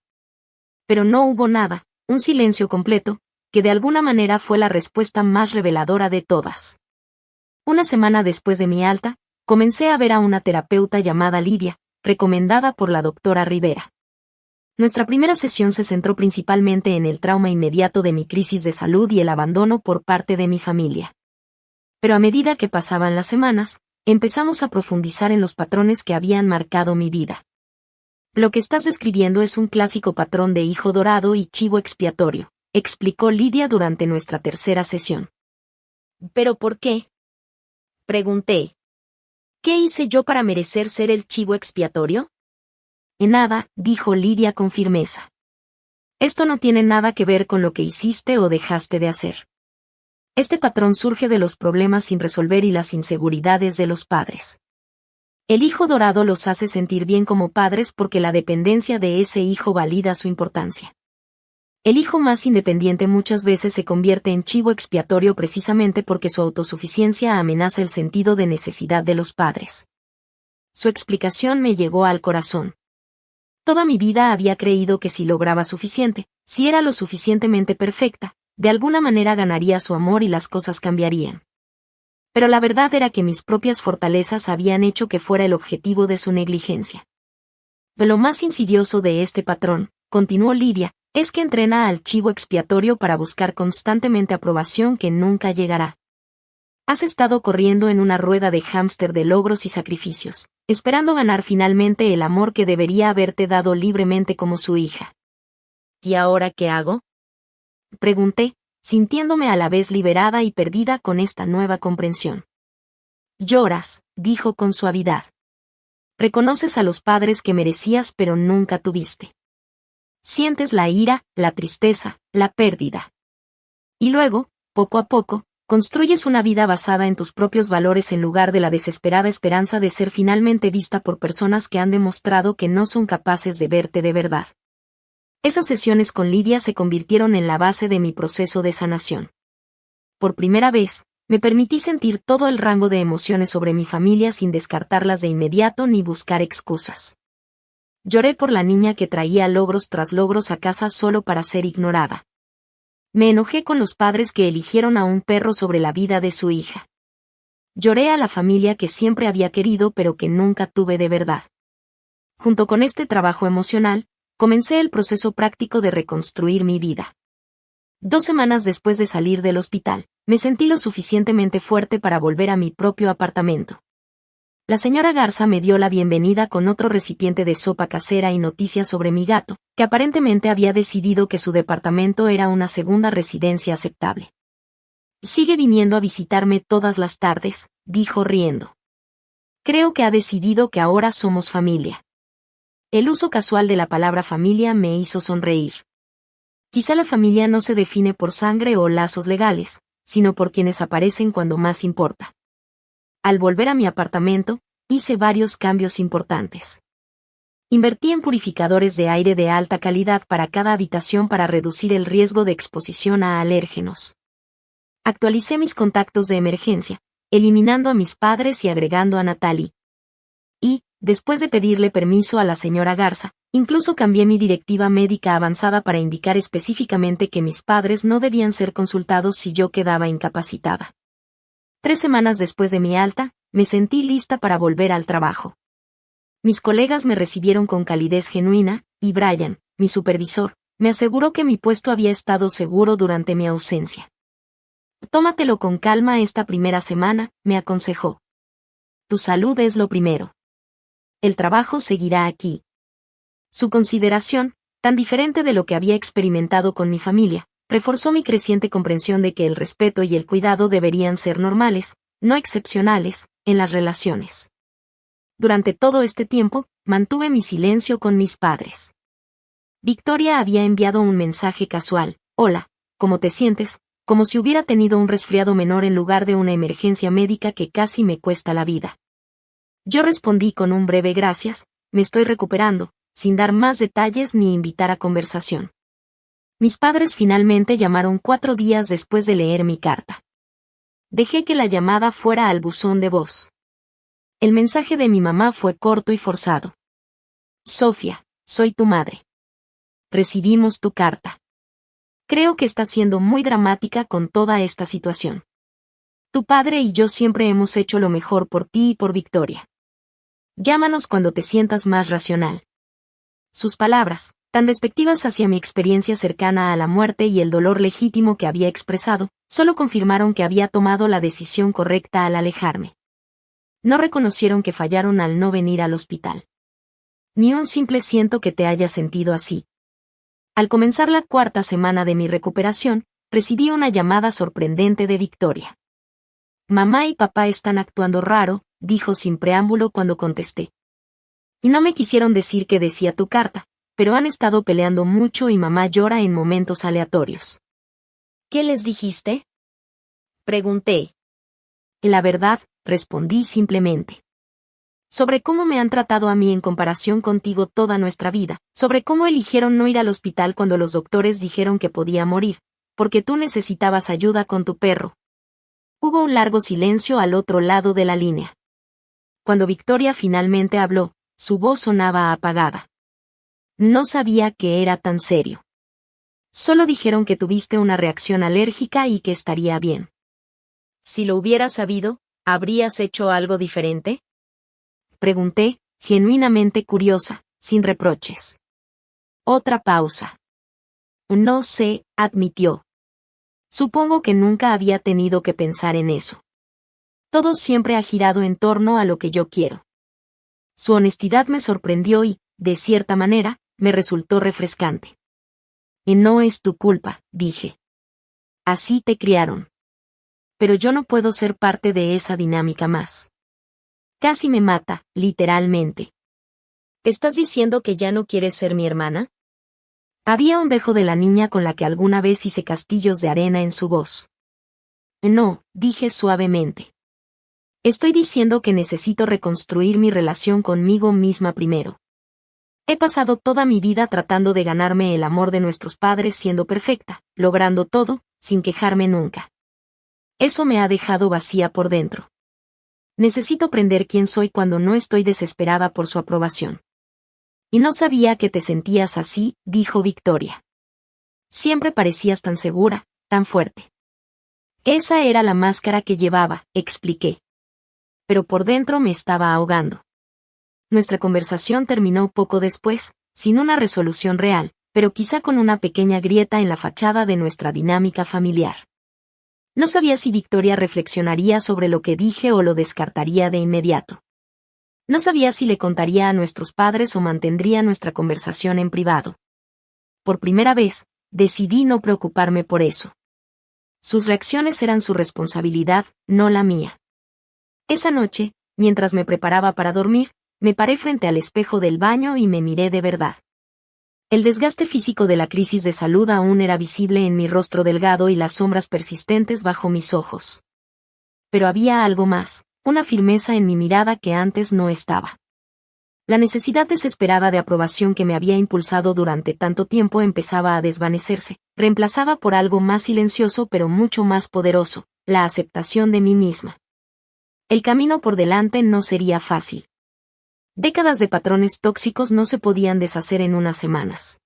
Pero no hubo nada, un silencio completo, que de alguna manera fue la respuesta más reveladora de todas. Una semana después de mi alta, comencé a ver a una terapeuta llamada Lidia, recomendada por la doctora Rivera. Nuestra primera sesión se centró principalmente en el trauma inmediato de mi crisis de salud y el abandono por parte de mi familia. Pero a medida que pasaban las semanas, empezamos a profundizar en los patrones que habían marcado mi vida. Lo que estás describiendo es un clásico patrón de hijo dorado y chivo expiatorio, explicó Lidia durante nuestra tercera sesión. ¿Pero por qué? Pregunté. ¿Qué hice yo para merecer ser el chivo expiatorio? En nada, dijo Lidia con firmeza. Esto no tiene nada que ver con lo que hiciste o dejaste de hacer. Este patrón surge de los problemas sin resolver y las inseguridades de los padres. El hijo dorado los hace sentir bien como padres porque la dependencia de ese hijo valida su importancia. El hijo más independiente muchas veces se convierte en chivo expiatorio precisamente porque su autosuficiencia amenaza el sentido de necesidad de los padres. Su explicación me llegó al corazón. Toda mi vida había creído que si lograba suficiente, si era lo suficientemente perfecta, de alguna manera ganaría su amor y las cosas cambiarían. Pero la verdad era que mis propias fortalezas habían hecho que fuera el objetivo de su negligencia. Lo más insidioso de este patrón, continuó Lidia, es que entrena al chivo expiatorio para buscar constantemente aprobación que nunca llegará. Has estado corriendo en una rueda de hámster de logros y sacrificios, esperando ganar finalmente el amor que debería haberte dado libremente como su hija. ¿Y ahora qué hago? Pregunté, sintiéndome a la vez liberada y perdida con esta nueva comprensión. Lloras, dijo con suavidad. Reconoces a los padres que merecías pero nunca tuviste. Sientes la ira, la tristeza, la pérdida. Y luego, poco a poco, construyes una vida basada en tus propios valores en lugar de la desesperada esperanza de ser finalmente vista por personas que han demostrado que no son capaces de verte de verdad. Esas sesiones con Lidia se convirtieron en la base de mi proceso de sanación. Por primera vez, me permití sentir todo el rango de emociones sobre mi familia sin descartarlas de inmediato ni buscar excusas. Lloré por la niña que traía logros tras logros a casa solo para ser ignorada. Me enojé con los padres que eligieron a un perro sobre la vida de su hija. Lloré a la familia que siempre había querido pero que nunca tuve de verdad. Junto con este trabajo emocional, comencé el proceso práctico de reconstruir mi vida. 2 semanas después de salir del hospital, me sentí lo suficientemente fuerte para volver a mi propio apartamento. La señora Garza me dio la bienvenida con otro recipiente de sopa casera y noticias sobre mi gato, que aparentemente había decidido que su departamento era una segunda residencia aceptable. Sigue viniendo a visitarme todas las tardes, dijo riendo. Creo que ha decidido que ahora somos familia. El uso casual de la palabra familia me hizo sonreír. Quizá la familia no se define por sangre o lazos legales, sino por quienes aparecen cuando más importa. Al volver a mi apartamento, hice varios cambios importantes. Invertí en purificadores de aire de alta calidad para cada habitación para reducir el riesgo de exposición a alérgenos. Actualicé mis contactos de emergencia, eliminando a mis padres y agregando a Natalie. Y, después de pedirle permiso a la señora Garza, incluso cambié mi directiva médica avanzada para indicar específicamente que mis padres no debían ser consultados si yo quedaba incapacitada. 3 semanas después de mi alta, me sentí lista para volver al trabajo. Mis colegas me recibieron con calidez genuina, y Brian, mi supervisor, me aseguró que mi puesto había estado seguro durante mi ausencia. Tómatelo con calma esta primera semana, me aconsejó. Tu salud es lo primero. El trabajo seguirá aquí. Su consideración, tan diferente de lo que había experimentado con mi familia, reforzó mi creciente comprensión de que el respeto y el cuidado deberían ser normales, no excepcionales, en las relaciones. Durante todo este tiempo, mantuve mi silencio con mis padres. Victoria había enviado un mensaje casual: hola, ¿cómo te sientes?, como si hubiera tenido un resfriado menor en lugar de una emergencia médica que casi me cuesta la vida. Yo respondí con un breve gracias, me estoy recuperando, sin dar más detalles ni invitar a conversación. Mis padres finalmente llamaron 4 días después de leer mi carta. Dejé que la llamada fuera al buzón de voz. El mensaje de mi mamá fue corto y forzado. Sofía, soy tu madre. Recibimos tu carta. Creo que estás siendo muy dramática con toda esta situación. Tu padre y yo siempre hemos hecho lo mejor por ti y por Victoria. Llámanos cuando te sientas más racional. Sus palabras, tan despectivas hacia mi experiencia cercana a la muerte y el dolor legítimo que había expresado, solo confirmaron que había tomado la decisión correcta al alejarme. No reconocieron que fallaron al no venir al hospital. Ni un simple siento que te haya sentido así. Al comenzar la 4ª semana de mi recuperación, recibí una llamada sorprendente de Victoria. Mamá y papá están actuando raro, dijo sin preámbulo cuando contesté. Y no me quisieron decir qué decía tu carta, pero han estado peleando mucho y mamá llora en momentos aleatorios. ¿Qué les dijiste? Pregunté. La verdad, respondí simplemente. Sobre cómo me han tratado a mí en comparación contigo toda nuestra vida, sobre cómo eligieron no ir al hospital cuando los doctores dijeron que podía morir, porque tú necesitabas ayuda con tu perro. Hubo un largo silencio al otro lado de la línea. Cuando Victoria finalmente habló, su voz sonaba apagada. No sabía que era tan serio. Solo dijeron que tuviste una reacción alérgica y que estaría bien. Si lo hubieras sabido, ¿habrías hecho algo diferente? Pregunté, genuinamente curiosa, sin reproches. Otra pausa. No sé, admitió. Supongo que nunca había tenido que pensar en eso. Todo siempre ha girado en torno a lo que yo quiero. Su honestidad me sorprendió y, de cierta manera, me resultó refrescante. Y no es tu culpa, dije. Así te criaron. Pero yo no puedo ser parte de esa dinámica más. Casi me mata, literalmente. ¿Estás diciendo que ya no quieres ser mi hermana? Había un dejo de la niña con la que alguna vez hice castillos de arena en su voz. No, dije suavemente. Estoy diciendo que necesito reconstruir mi relación conmigo misma primero. He pasado toda mi vida tratando de ganarme el amor de nuestros padres siendo perfecta, logrando todo, sin quejarme nunca. Eso me ha dejado vacía por dentro. Necesito aprender quién soy cuando no estoy desesperada por su aprobación. Y no sabía que te sentías así, dijo Victoria. Siempre parecías tan segura, tan fuerte. Esa era la máscara que llevaba, expliqué. Pero por dentro me estaba ahogando. Nuestra conversación terminó poco después, sin una resolución real, pero quizá con una pequeña grieta en la fachada de nuestra dinámica familiar. No sabía si Victoria reflexionaría sobre lo que dije o lo descartaría de inmediato. No sabía si le contaría a nuestros padres o mantendría nuestra conversación en privado. Por primera vez, decidí no preocuparme por eso. Sus reacciones eran su responsabilidad, no la mía. Esa noche, mientras me preparaba para dormir, me paré frente al espejo del baño y me miré de verdad. El desgaste físico de la crisis de salud aún era visible en mi rostro delgado y las sombras persistentes bajo mis ojos. Pero había algo más, una firmeza en mi mirada que antes no estaba. La necesidad desesperada de aprobación que me había impulsado durante tanto tiempo empezaba a desvanecerse, reemplazada por algo más silencioso pero mucho más poderoso, la aceptación de mí misma. El camino por delante no sería fácil. Décadas de patrones tóxicos no se podían deshacer en unas semanas.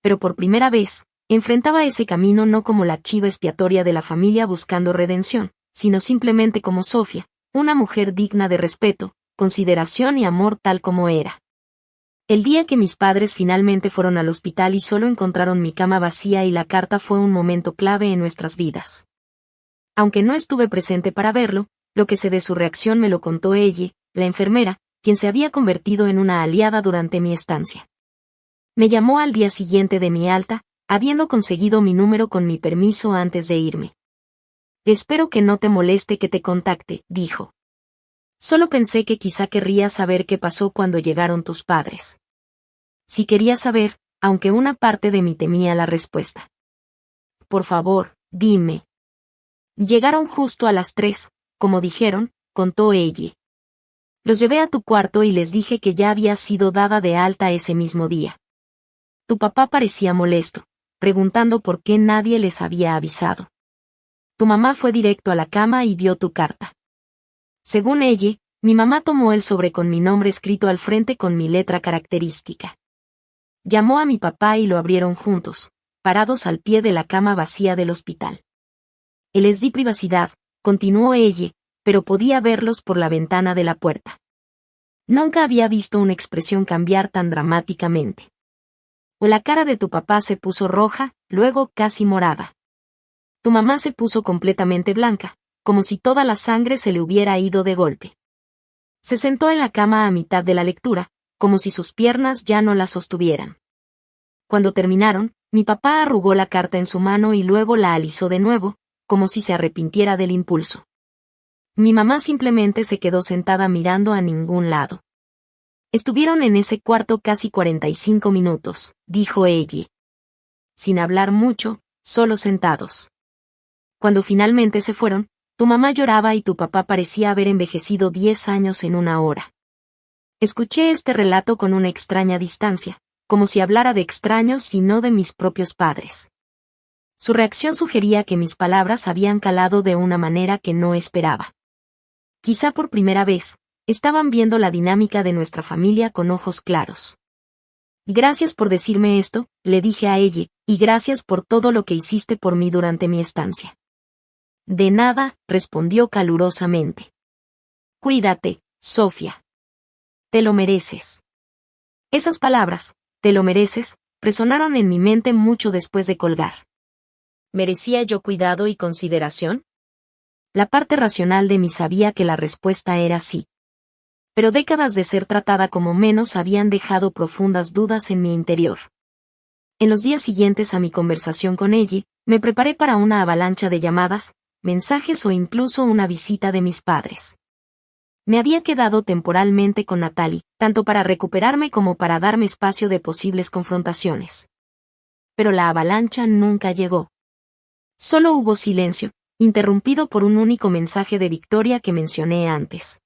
Pero por primera vez, enfrentaba ese camino no como la chiva expiatoria de la familia buscando redención, sino simplemente como Sofía, una mujer digna de respeto, consideración y amor tal como era. El día que mis padres finalmente fueron al hospital y solo encontraron mi cama vacía y la carta fue un momento clave en nuestras vidas. Aunque no estuve presente para verlo, lo que sé de su reacción me lo contó ella, la enfermera, quien se había convertido en una aliada durante mi estancia. Me llamó al día siguiente de mi alta, habiendo conseguido mi número con mi permiso antes de irme. Espero que no te moleste que te contacte, dijo. Solo pensé que quizá querrías saber qué pasó cuando llegaron tus padres. Sí quería saber, aunque una parte de mí temía la respuesta. Por favor, dime. Llegaron justo a las 3, como dijeron, contó ella. Los llevé a tu cuarto y les dije que ya había sido dada de alta ese mismo día. Tu papá parecía molesto, preguntando por qué nadie les había avisado. Tu mamá fue directo a la cama y vio tu carta. Según ella, mi mamá tomó el sobre con mi nombre escrito al frente con mi letra característica. Llamó a mi papá y lo abrieron juntos, parados al pie de la cama vacía del hospital. Les di privacidad, continuó ella, pero podía verlos por la ventana de la puerta. Nunca había visto una expresión cambiar tan dramáticamente. La cara de tu papá se puso roja, luego casi morada. Tu mamá se puso completamente blanca, como si toda la sangre se le hubiera ido de golpe. Se sentó en la cama a mitad de la lectura, como si sus piernas ya no la sostuvieran. Cuando terminaron, mi papá arrugó la carta en su mano y luego la alisó de nuevo, como si se arrepintiera del impulso. Mi mamá simplemente se quedó sentada mirando a ningún lado. Estuvieron en ese cuarto casi 45 minutos, dijo ella. Sin hablar mucho, solo sentados. Cuando finalmente se fueron, tu mamá lloraba y tu papá parecía haber envejecido 10 años en una hora. Escuché este relato con una extraña distancia, como si hablara de extraños y no de mis propios padres. Su reacción sugería que mis palabras habían calado de una manera que no esperaba. Quizá por primera vez, estaban viendo la dinámica de nuestra familia con ojos claros. Gracias por decirme esto, le dije a ella, y gracias por todo lo que hiciste por mí durante mi estancia. De nada, respondió calurosamente. Cuídate, Sofía. Te lo mereces. Esas palabras, te lo mereces, resonaron en mi mente mucho después de colgar. ¿Merecía yo cuidado y consideración? La parte racional de mí sabía que la respuesta era sí. Pero décadas de ser tratada como menos habían dejado profundas dudas en mi interior. En los días siguientes a mi conversación con ella, me preparé para una avalancha de llamadas, mensajes o incluso una visita de mis padres. Me había quedado temporalmente con Natalie, tanto para recuperarme como para darme espacio de posibles confrontaciones. Pero la avalancha nunca llegó. Solo hubo silencio, interrumpido por un único mensaje de Victoria que mencioné antes.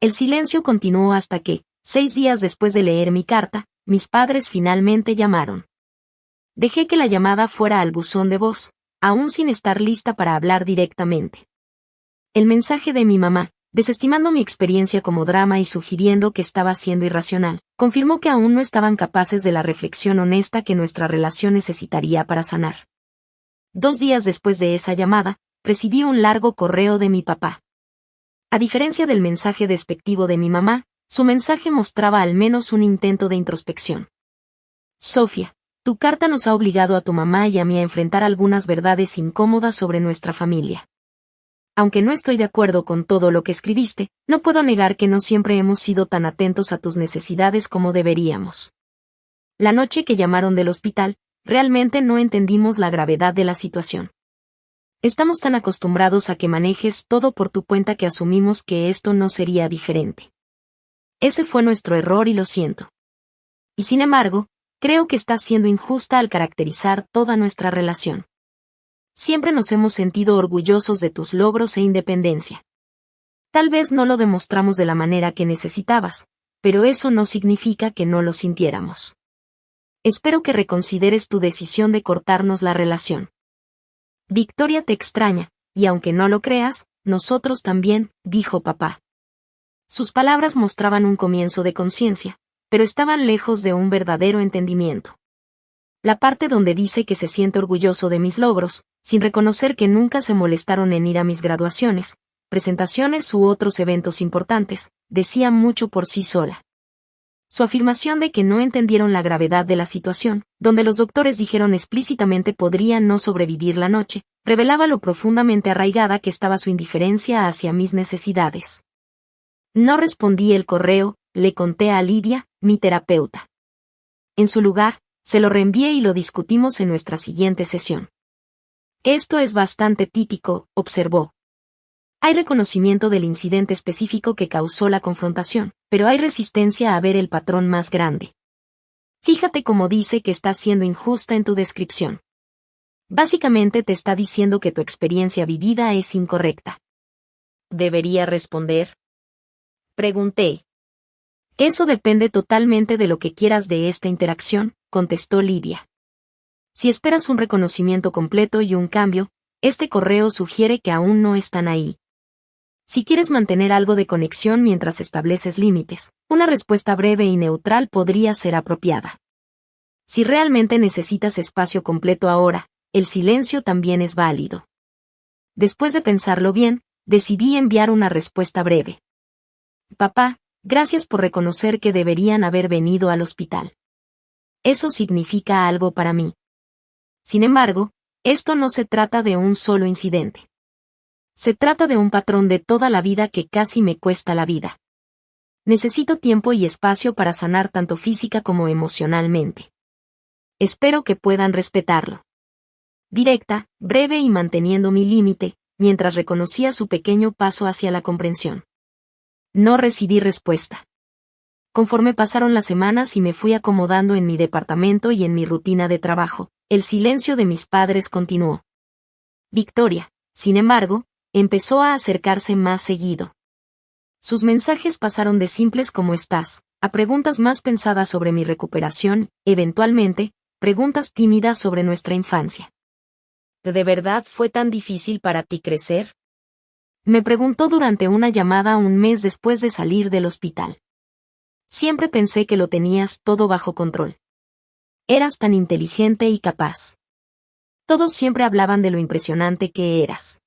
El silencio continuó hasta que, 6 días después de leer mi carta, mis padres finalmente llamaron. Dejé que la llamada fuera al buzón de voz, aún sin estar lista para hablar directamente. El mensaje de mi mamá, desestimando mi experiencia como drama y sugiriendo que estaba siendo irracional, confirmó que aún no estaban capaces de la reflexión honesta que nuestra relación necesitaría para sanar. 2 días después de esa llamada, recibí un largo correo de mi papá. A diferencia del mensaje despectivo de mi mamá, su mensaje mostraba al menos un intento de introspección. Sofía, tu carta nos ha obligado a tu mamá y a mí a enfrentar algunas verdades incómodas sobre nuestra familia. Aunque no estoy de acuerdo con todo lo que escribiste, no puedo negar que no siempre hemos sido tan atentos a tus necesidades como deberíamos. La noche que llamaron del hospital, realmente no entendimos la gravedad de la situación. Estamos tan acostumbrados a que manejes todo por tu cuenta que asumimos que esto no sería diferente. Ese fue nuestro error y lo siento. Y sin embargo, creo que estás siendo injusta al caracterizar toda nuestra relación. Siempre nos hemos sentido orgullosos de tus logros e independencia. Tal vez no lo demostramos de la manera que necesitabas, pero eso no significa que no lo sintiéramos. Espero que reconsideres tu decisión de cortarnos la relación. Victoria te extraña, y aunque no lo creas, nosotros también, dijo papá. Sus palabras mostraban un comienzo de conciencia, pero estaban lejos de un verdadero entendimiento. La parte donde dice que se siente orgulloso de mis logros, sin reconocer que nunca se molestaron en ir a mis graduaciones, presentaciones u otros eventos importantes, decía mucho por sí sola. Su afirmación de que no entendieron la gravedad de la situación, donde los doctores dijeron explícitamente podría no sobrevivir la noche, revelaba lo profundamente arraigada que estaba su indiferencia hacia mis necesidades. No respondí el correo, le conté a Lidia, mi terapeuta. En su lugar, se lo reenvié y lo discutimos en nuestra siguiente sesión. Esto es bastante típico, observó. Hay reconocimiento del incidente específico que causó la confrontación, pero hay resistencia a ver el patrón más grande. Fíjate cómo dice que estás siendo injusta en tu descripción. Básicamente te está diciendo que tu experiencia vivida es incorrecta. ¿Debería responder? Pregunté. Eso depende totalmente de lo que quieras de esta interacción, contestó Lidia. Si esperas un reconocimiento completo y un cambio, este correo sugiere que aún no están ahí. Si quieres mantener algo de conexión mientras estableces límites, una respuesta breve y neutral podría ser apropiada. Si realmente necesitas espacio completo ahora, el silencio también es válido. Después de pensarlo bien, decidí enviar una respuesta breve. Papá, gracias por reconocer que deberían haber venido al hospital. Eso significa algo para mí. Sin embargo, esto no se trata de un solo incidente. Se trata de un patrón de toda la vida que casi me cuesta la vida. Necesito tiempo y espacio para sanar tanto física como emocionalmente. Espero que puedan respetarlo. Directa, breve y manteniendo mi límite, mientras reconocía su pequeño paso hacia la comprensión. No recibí respuesta. Conforme pasaron las semanas y me fui acomodando en mi departamento y en mi rutina de trabajo, el silencio de mis padres continuó. Victoria, sin embargo, empezó a acercarse más seguido. Sus mensajes pasaron de simples ¿cómo estás?, a preguntas más pensadas sobre mi recuperación, eventualmente, preguntas tímidas sobre nuestra infancia. ¿De verdad fue tan difícil para ti crecer? Me preguntó durante una llamada un mes después de salir del hospital. Siempre pensé que lo tenías todo bajo control. Eras tan inteligente y capaz. Todos siempre hablaban de lo impresionante que eras.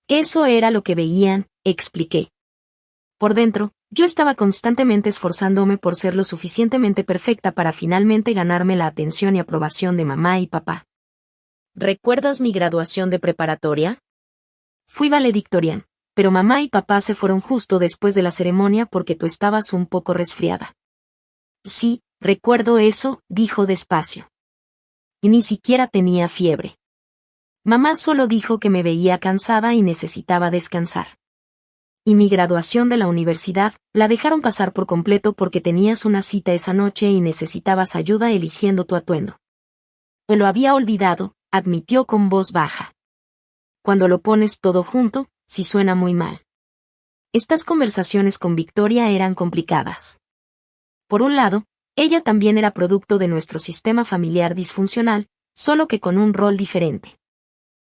Eso era lo que veían, expliqué. Por dentro, yo estaba constantemente esforzándome por ser lo suficientemente perfecta para finalmente ganarme la atención y aprobación de mamá y papá. ¿Recuerdas mi graduación de preparatoria? Fui valedictorian, pero mamá y papá se fueron justo después de la ceremonia porque tú estabas un poco resfriada. Sí, recuerdo eso, dijo despacio. Y ni siquiera tenía fiebre. Mamá solo dijo que me veía cansada y necesitaba descansar. Y mi graduación de la universidad, la dejaron pasar por completo porque tenías una cita esa noche y necesitabas ayuda eligiendo tu atuendo. Me lo había olvidado, admitió con voz baja. Cuando lo pones todo junto, sí suena muy mal. Estas conversaciones con Victoria eran complicadas. Por un lado, ella también era producto de nuestro sistema familiar disfuncional, solo que con un rol diferente.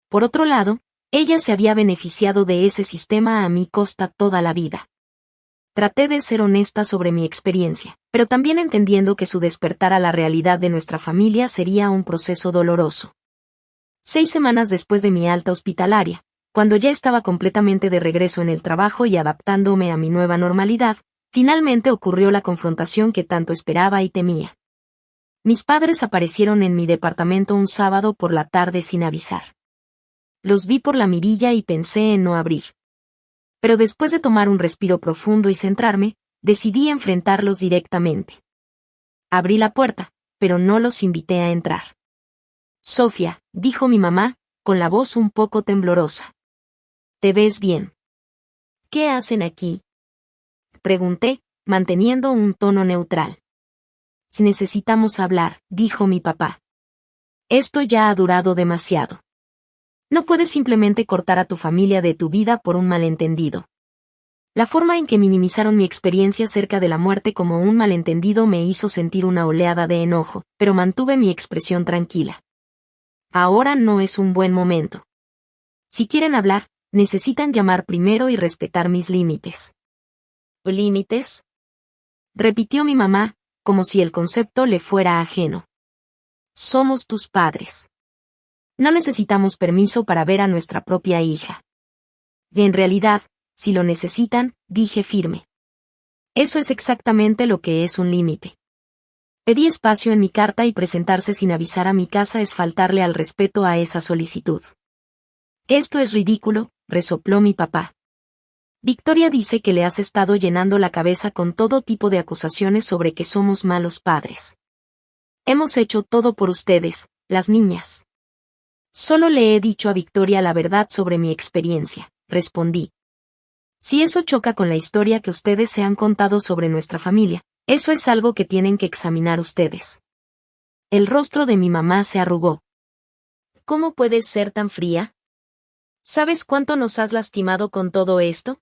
Por otro lado, ella se había beneficiado de ese sistema a mi costa toda la vida. Traté de ser honesta sobre mi experiencia, pero también entendiendo que su despertar a la realidad de nuestra familia sería un proceso doloroso. 6 semanas después de mi alta hospitalaria, cuando ya estaba completamente de regreso en el trabajo y adaptándome a mi nueva normalidad, finalmente ocurrió la confrontación que tanto esperaba y temía. Mis padres aparecieron en mi departamento un sábado por la tarde sin avisar. Los vi por la mirilla y pensé en no abrir. Pero después de tomar un respiro profundo y centrarme, decidí enfrentarlos directamente. Abrí la puerta, pero no los invité a entrar. Sofía, dijo mi mamá, con la voz un poco temblorosa. ¿Te ves bien? ¿Qué hacen aquí? Pregunté, manteniendo un tono neutral. Si necesitamos hablar, dijo mi papá. Esto ya ha durado demasiado. No puedes simplemente cortar a tu familia de tu vida por un malentendido. La forma en que minimizaron mi experiencia cerca de la muerte como un malentendido me hizo sentir una oleada de enojo, pero mantuve mi expresión tranquila. Ahora no es un buen momento. Si quieren hablar, necesitan llamar primero y respetar mis límites. ¿Límites? Repitió mi mamá, como si el concepto le fuera ajeno. Somos tus padres. No necesitamos permiso para ver a nuestra propia hija. Y en realidad, si lo necesitan, dije firme. Eso es exactamente lo que es un límite. Pedí espacio en mi carta y presentarse sin avisar a mi casa es faltarle al respeto a esa solicitud. Esto es ridículo, resopló mi papá. Victoria dice que le has estado llenando la cabeza con todo tipo de acusaciones sobre que somos malos padres. Hemos hecho todo por ustedes, las niñas. Solo le he dicho a Victoria la verdad sobre mi experiencia, respondí. Si eso choca con la historia que ustedes se han contado sobre nuestra familia, eso es algo que tienen que examinar ustedes. El rostro de mi mamá se arrugó. ¿Cómo puedes ser tan fría? ¿Sabes cuánto nos has lastimado con todo esto?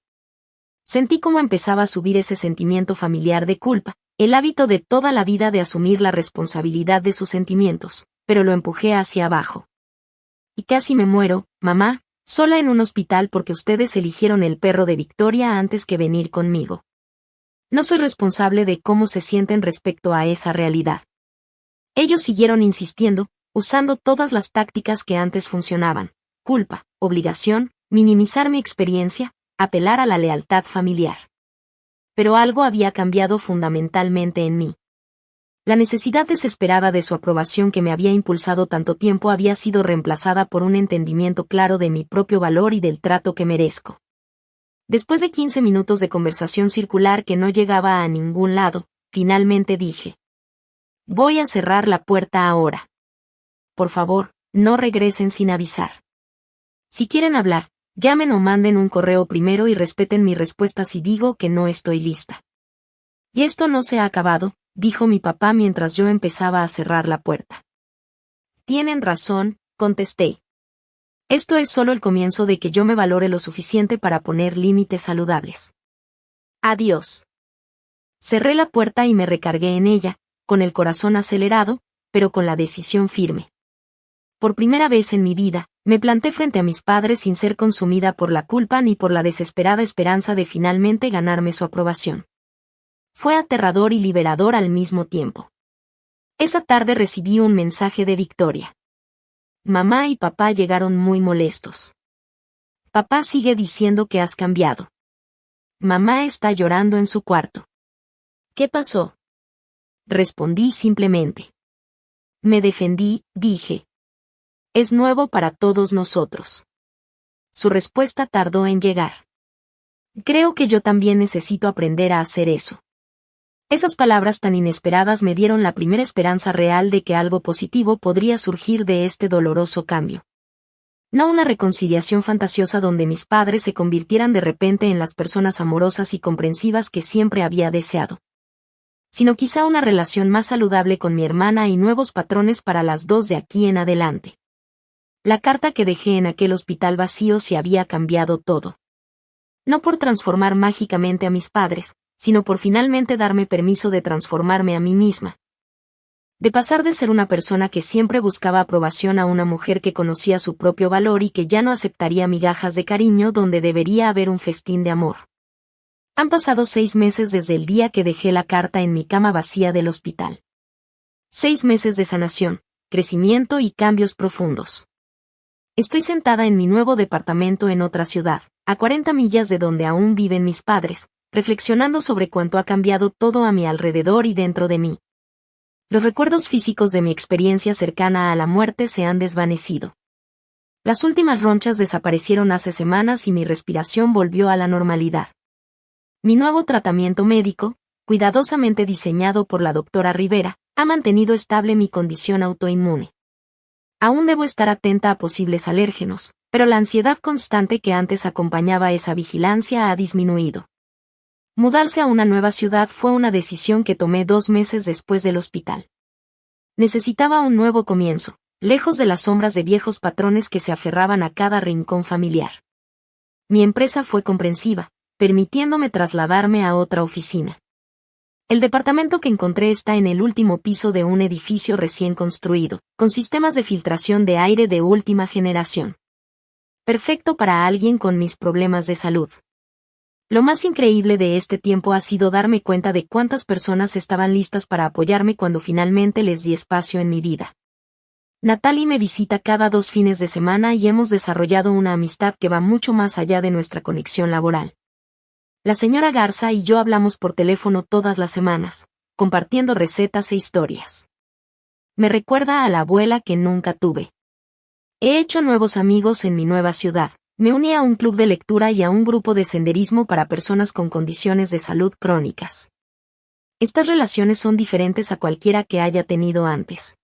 Sentí cómo empezaba a subir ese sentimiento familiar de culpa, el hábito de toda la vida de asumir la responsabilidad de sus sentimientos, pero lo empujé hacia abajo. Y casi me muero, mamá, sola en un hospital porque ustedes eligieron el perro de Victoria antes que venir conmigo. No soy responsable de cómo se sienten respecto a esa realidad. Ellos siguieron insistiendo, usando todas las tácticas que antes funcionaban, culpa, obligación, minimizar mi experiencia, apelar a la lealtad familiar. Pero algo había cambiado fundamentalmente en mí. La necesidad desesperada de su aprobación que me había impulsado tanto tiempo había sido reemplazada por un entendimiento claro de mi propio valor y del trato que merezco. Después de 15 minutos de conversación circular que no llegaba a ningún lado, finalmente dije: voy a cerrar la puerta ahora. Por favor, no regresen sin avisar. Si quieren hablar, llamen o manden un correo primero y respeten mi respuesta si digo que no estoy lista. Y esto no se ha acabado, dijo mi papá mientras yo empezaba a cerrar la puerta. Tienen razón, contesté. Esto es solo el comienzo de que yo me valore lo suficiente para poner límites saludables. Adiós. Cerré la puerta y me recargué en ella, con el corazón acelerado, pero con la decisión firme. Por primera vez en mi vida, me planté frente a mis padres sin ser consumida por la culpa ni por la desesperada esperanza de finalmente ganarme su aprobación. Fue aterrador y liberador al mismo tiempo. Esa tarde recibí un mensaje de Victoria. Mamá y papá llegaron muy molestos. Papá sigue diciendo que has cambiado. Mamá está llorando en su cuarto. ¿Qué pasó? Respondí simplemente. Me defendí, dije. Es nuevo para todos nosotros. Su respuesta tardó en llegar. Creo que yo también necesito aprender a hacer eso. Esas palabras tan inesperadas me dieron la primera esperanza real de que algo positivo podría surgir de este doloroso cambio. No una reconciliación fantasiosa donde mis padres se convirtieran de repente en las personas amorosas y comprensivas que siempre había deseado, sino quizá una relación más saludable con mi hermana y nuevos patrones para las dos de aquí en adelante. La carta que dejé en aquel hospital vacío se había cambiado todo. No por transformar mágicamente a mis padres, sino por finalmente darme permiso de transformarme a mí misma. De pasar de ser una persona que siempre buscaba aprobación a una mujer que conocía su propio valor y que ya no aceptaría migajas de cariño donde debería haber un festín de amor. Han pasado 6 meses desde el día que dejé la carta en mi cama vacía del hospital. 6 meses de sanación, crecimiento y cambios profundos. Estoy sentada en mi nuevo departamento en otra ciudad, a 40 millas de donde aún viven mis padres, reflexionando sobre cuánto ha cambiado todo a mi alrededor y dentro de mí. Los recuerdos físicos de mi experiencia cercana a la muerte se han desvanecido. Las últimas ronchas desaparecieron hace semanas y mi respiración volvió a la normalidad. Mi nuevo tratamiento médico, cuidadosamente diseñado por la doctora Rivera, ha mantenido estable mi condición autoinmune. Aún debo estar atenta a posibles alérgenos, pero la ansiedad constante que antes acompañaba esa vigilancia ha disminuido. Mudarse a una nueva ciudad fue una decisión que tomé 2 meses después del hospital. Necesitaba un nuevo comienzo, lejos de las sombras de viejos patrones que se aferraban a cada rincón familiar. Mi empresa fue comprensiva, permitiéndome trasladarme a otra oficina. El departamento que encontré está en el último piso de un edificio recién construido, con sistemas de filtración de aire de última generación. Perfecto para alguien con mis problemas de salud. Lo más increíble de este tiempo ha sido darme cuenta de cuántas personas estaban listas para apoyarme cuando finalmente les di espacio en mi vida. Natalie me visita cada 2 fines de semana y hemos desarrollado una amistad que va mucho más allá de nuestra conexión laboral. La señora Garza y yo hablamos por teléfono todas las semanas, compartiendo recetas e historias. Me recuerda a la abuela que nunca tuve. He hecho nuevos amigos en mi nueva ciudad. Me uní a un club de lectura y a un grupo de senderismo para personas con condiciones de salud crónicas. Estas relaciones son diferentes a cualquiera que haya tenido antes.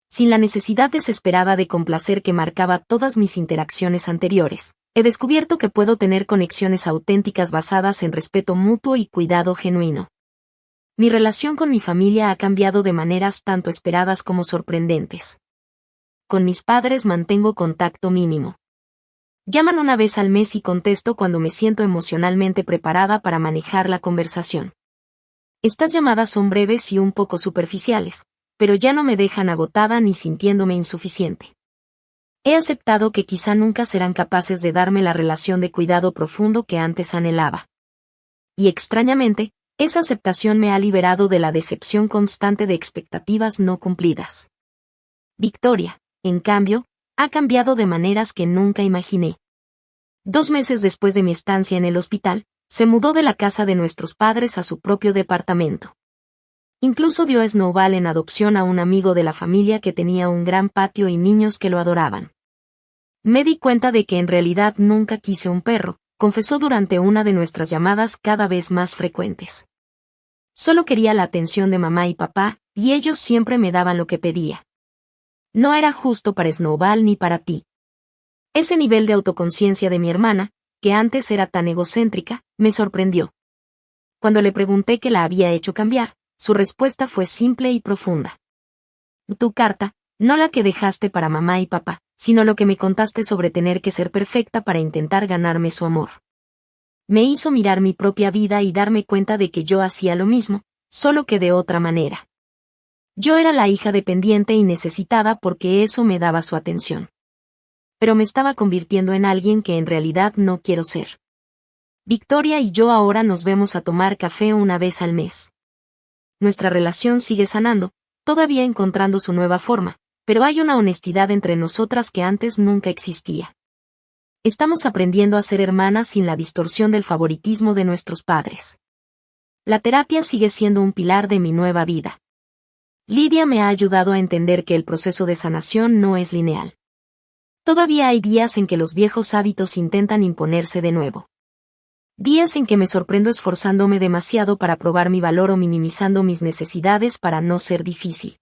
Sin la necesidad desesperada de complacer que marcaba todas mis interacciones anteriores, he descubierto que puedo tener conexiones auténticas basadas en respeto mutuo y cuidado genuino. Mi relación con mi familia ha cambiado de maneras tanto esperadas como sorprendentes. Con mis padres mantengo contacto mínimo. Llaman una vez al mes y contesto cuando me siento emocionalmente preparada para manejar la conversación. Estas llamadas son breves y un poco superficiales, pero ya no me dejan agotada ni sintiéndome insuficiente. He aceptado que quizá nunca serán capaces de darme la relación de cuidado profundo que antes anhelaba. Y extrañamente, esa aceptación me ha liberado de la decepción constante de expectativas no cumplidas. Victoria, en cambio, ha cambiado de maneras que nunca imaginé. 2 meses después de mi estancia en el hospital, se mudó de la casa de nuestros padres a su propio departamento. Incluso dio a Snowball en adopción a un amigo de la familia que tenía un gran patio y niños que lo adoraban. Me di cuenta de que en realidad nunca quise un perro, confesó durante una de nuestras llamadas cada vez más frecuentes. Solo quería la atención de mamá y papá, y ellos siempre me daban lo que pedía. No era justo para Snowball ni para ti. Ese nivel de autoconciencia de mi hermana, que antes era tan egocéntrica, me sorprendió. Cuando le pregunté qué la había hecho cambiar, su respuesta fue simple y profunda. Tu carta, no la que dejaste para mamá y papá, sino lo que me contaste sobre tener que ser perfecta para intentar ganarme su amor. Me hizo mirar mi propia vida y darme cuenta de que yo hacía lo mismo, solo que de otra manera. Yo era la hija dependiente y necesitada porque eso me daba su atención. Pero me estaba convirtiendo en alguien que en realidad no quiero ser. Victoria y yo ahora nos vemos a tomar café una vez al mes. Nuestra relación sigue sanando, todavía encontrando su nueva forma, pero hay una honestidad entre nosotras que antes nunca existía. Estamos aprendiendo a ser hermanas sin la distorsión del favoritismo de nuestros padres. La terapia sigue siendo un pilar de mi nueva vida. Lidia me ha ayudado a entender que el proceso de sanación no es lineal. Todavía hay días en que los viejos hábitos intentan imponerse de nuevo. Días en que me sorprendo esforzándome demasiado para probar mi valor o minimizando mis necesidades para no ser difícil.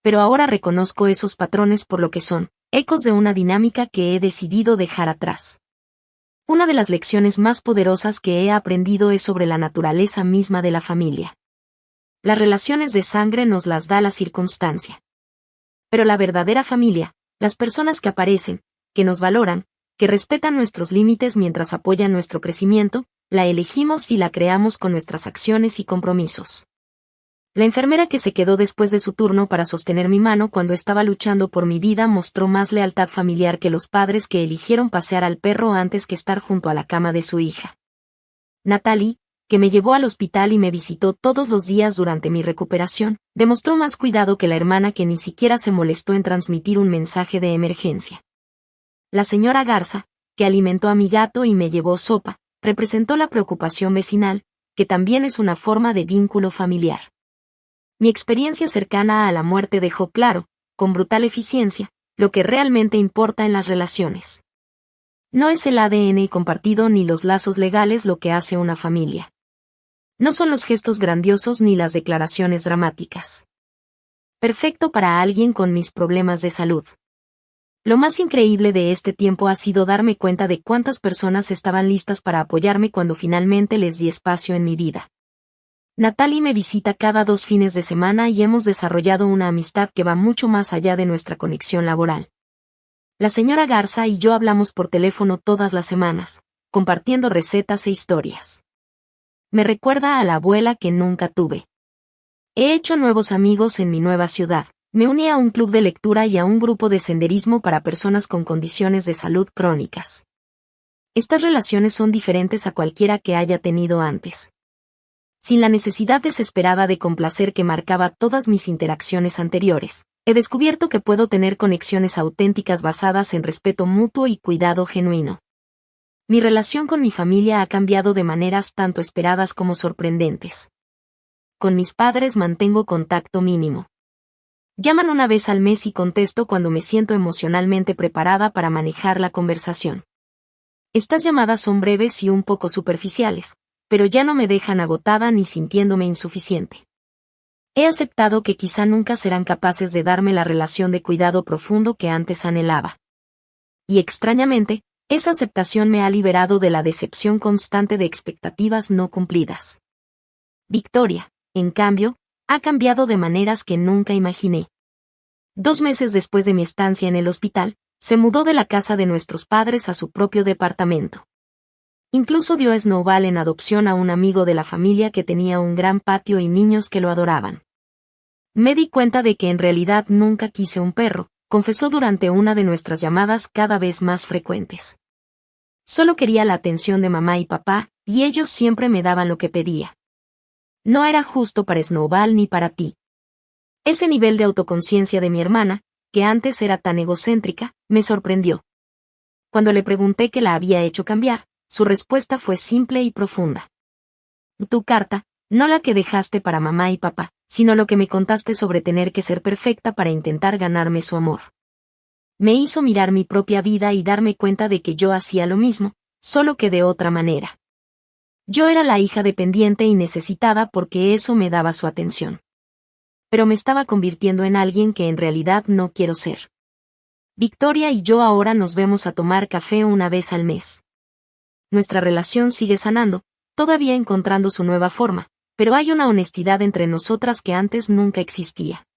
Pero ahora reconozco esos patrones por lo que son, ecos de una dinámica que he decidido dejar atrás. Una de las lecciones más poderosas que he aprendido es sobre la naturaleza misma de la familia. Las relaciones de sangre nos las da la circunstancia. Pero la verdadera familia, las personas que aparecen, que nos valoran, que respetan nuestros límites mientras apoyan nuestro crecimiento, la elegimos y la creamos con nuestras acciones y compromisos. La enfermera que se quedó después de su turno para sostener mi mano cuando estaba luchando por mi vida mostró más lealtad familiar que los padres que eligieron pasear al perro antes que estar junto a la cama de su hija. Natalie, que me llevó al hospital y me visitó todos los días durante mi recuperación, demostró más cuidado que la hermana que ni siquiera se molestó en transmitir un mensaje de emergencia. La señora Garza, que alimentó a mi gato y me llevó sopa, representó la preocupación vecinal, que también es una forma de vínculo familiar. Mi experiencia cercana a la muerte dejó claro, con brutal eficiencia, lo que realmente importa en las relaciones. No es el ADN compartido ni los lazos legales lo que hace una familia. No son los gestos grandiosos ni las declaraciones dramáticas. Perfecto para alguien con mis problemas de salud. Lo más increíble de este tiempo ha sido darme cuenta de cuántas personas estaban listas para apoyarme cuando finalmente les di espacio en mi vida. Natalie me visita cada 2 fines de semana y hemos desarrollado una amistad que va mucho más allá de nuestra conexión laboral. La señora Garza y yo hablamos por teléfono todas las semanas, compartiendo recetas e historias. Me recuerda a la abuela que nunca tuve. He hecho nuevos amigos en mi nueva ciudad. Me uní a un club de lectura y a un grupo de senderismo para personas con condiciones de salud crónicas. Estas relaciones son diferentes a cualquiera que haya tenido antes. Sin la necesidad desesperada de complacer que marcaba todas mis interacciones anteriores, he descubierto que puedo tener conexiones auténticas basadas en respeto mutuo y cuidado genuino. Mi relación con mi familia ha cambiado de maneras tanto esperadas como sorprendentes. Con mis padres mantengo contacto mínimo. Llaman una vez al mes y contesto cuando me siento emocionalmente preparada para manejar la conversación. Estas llamadas son breves y un poco superficiales, pero ya no me dejan agotada ni sintiéndome insuficiente. He aceptado que quizá nunca serán capaces de darme la relación de cuidado profundo que antes anhelaba. Y extrañamente, esa aceptación me ha liberado de la decepción constante de expectativas no cumplidas. Victoria, en cambio, ha cambiado de maneras que nunca imaginé. 2 meses después de mi estancia en el hospital, se mudó de la casa de nuestros padres a su propio departamento. Incluso dio a Snowball en adopción a un amigo de la familia que tenía un gran patio y niños que lo adoraban. Me di cuenta de que en realidad nunca quise un perro, confesó durante una de nuestras llamadas cada vez más frecuentes. Solo quería la atención de mamá y papá, y ellos siempre me daban lo que pedía. No era justo para Snowball ni para ti. Ese nivel de autoconciencia de mi hermana, que antes era tan egocéntrica, me sorprendió. Cuando le pregunté qué la había hecho cambiar, su respuesta fue simple y profunda. Tu carta, no la que dejaste para mamá y papá, sino lo que me contaste sobre tener que ser perfecta para intentar ganarme su amor. Me hizo mirar mi propia vida y darme cuenta de que yo hacía lo mismo, solo que de otra manera. Yo era la hija dependiente y necesitada porque eso me daba su atención. Pero me estaba convirtiendo en alguien que en realidad no quiero ser. Victoria y yo ahora nos vemos a tomar café una vez al mes. Nuestra relación sigue sanando, todavía encontrando su nueva forma, pero hay una honestidad entre nosotras que antes nunca existía.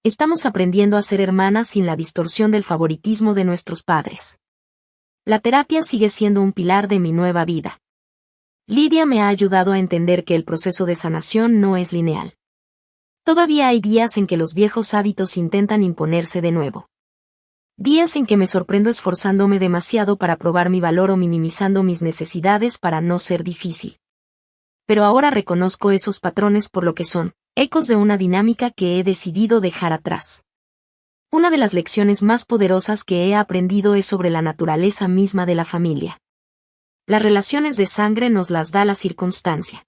Estamos aprendiendo a ser hermanas sin la distorsión del favoritismo de nuestros padres. La terapia sigue siendo un pilar de mi nueva vida. Lidia me ha ayudado a entender que el proceso de sanación no es lineal. Todavía hay días en que los viejos hábitos intentan imponerse de nuevo. Días en que me sorprendo esforzándome demasiado para probar mi valor o minimizando mis necesidades para no ser difícil. Pero ahora reconozco esos patrones por lo que son, ecos de una dinámica que he decidido dejar atrás. Una de las lecciones más poderosas que he aprendido es sobre la naturaleza misma de la familia. Las relaciones de sangre nos las da la circunstancia.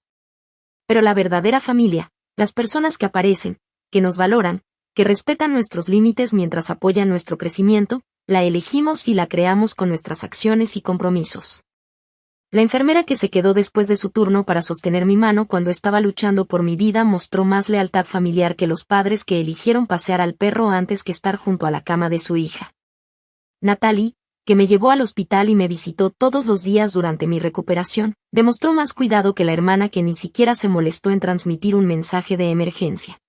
Pero la verdadera familia, las personas que aparecen, que nos valoran, que respetan nuestros límites mientras apoyan nuestro crecimiento, la elegimos y la creamos con nuestras acciones y compromisos. La enfermera que se quedó después de su turno para sostener mi mano cuando estaba luchando por mi vida mostró más lealtad familiar que los padres que eligieron pasear al perro antes que estar junto a la cama de su hija. Natalie, que me llevó al hospital y me visitó todos los días durante mi recuperación, demostró más cuidado que la hermana que ni siquiera se molestó en transmitir un mensaje de emergencia.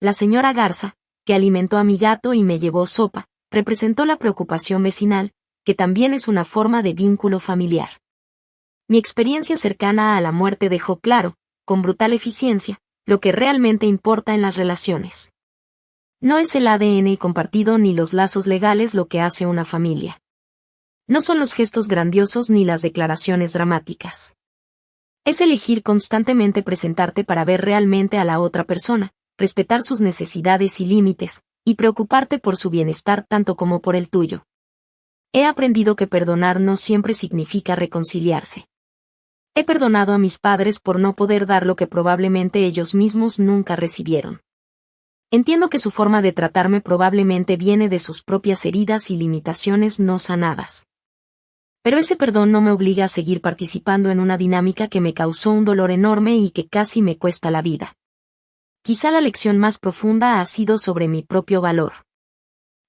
La señora Garza, que alimentó a mi gato y me llevó sopa, representó la preocupación vecinal, que también es una forma de vínculo familiar. Mi experiencia cercana a la muerte dejó claro, con brutal eficiencia, lo que realmente importa en las relaciones. No es el ADN compartido ni los lazos legales lo que hace una familia. No son los gestos grandiosos ni las declaraciones dramáticas. Es elegir constantemente presentarte para ver realmente a la otra persona, respetar sus necesidades y límites, y preocuparte por su bienestar tanto como por el tuyo. He aprendido que perdonar no siempre significa reconciliarse. He perdonado a mis padres por no poder dar lo que probablemente ellos mismos nunca recibieron. Entiendo que su forma de tratarme probablemente viene de sus propias heridas y limitaciones no sanadas. Pero ese perdón no me obliga a seguir participando en una dinámica que me causó un dolor enorme y que casi me cuesta la vida. Quizá la lección más profunda ha sido sobre mi propio valor.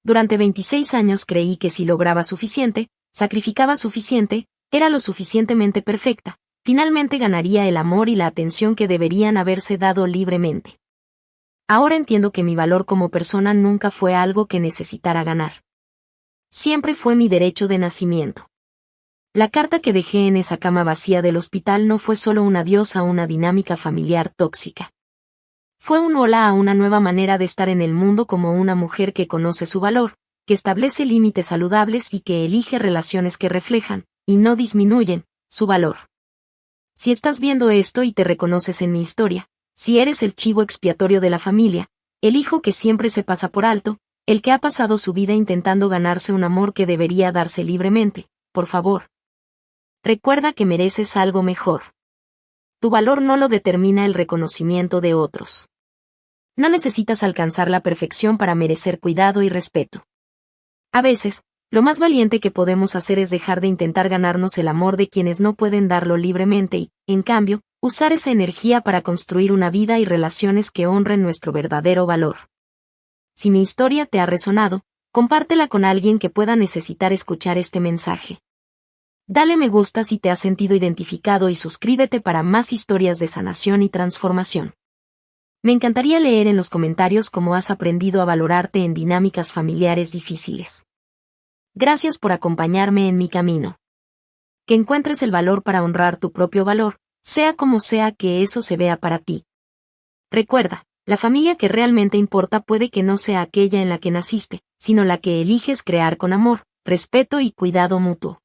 Durante 26 años creí que si lograba suficiente, sacrificaba suficiente, era lo suficientemente perfecta, finalmente ganaría el amor y la atención que deberían haberse dado libremente. Ahora entiendo que mi valor como persona nunca fue algo que necesitara ganar. Siempre fue mi derecho de nacimiento. La carta que dejé en esa cama vacía del hospital no fue solo un adiós a una dinámica familiar tóxica. Fue un hola a una nueva manera de estar en el mundo como una mujer que conoce su valor, que establece límites saludables y que elige relaciones que reflejan, y no disminuyen, su valor. Si estás viendo esto y te reconoces en mi historia, si eres el chivo expiatorio de la familia, el hijo que siempre se pasa por alto, el que ha pasado su vida intentando ganarse un amor que debería darse libremente, por favor. Recuerda que mereces algo mejor. Tu valor no lo determina el reconocimiento de otros. No necesitas alcanzar la perfección para merecer cuidado y respeto. A veces, lo más valiente que podemos hacer es dejar de intentar ganarnos el amor de quienes no pueden darlo libremente y, en cambio, usar esa energía para construir una vida y relaciones que honren nuestro verdadero valor. Si mi historia te ha resonado, compártela con alguien que pueda necesitar escuchar este mensaje. Dale me gusta si te has sentido identificado y suscríbete para más historias de sanación y transformación. Me encantaría leer en los comentarios cómo has aprendido a valorarte en dinámicas familiares difíciles. Gracias por acompañarme en mi camino. Que encuentres el valor para honrar tu propio valor, sea como sea que eso se vea para ti. Recuerda, la familia que realmente importa puede que no sea aquella en la que naciste, sino la que eliges crear con amor, respeto y cuidado mutuo.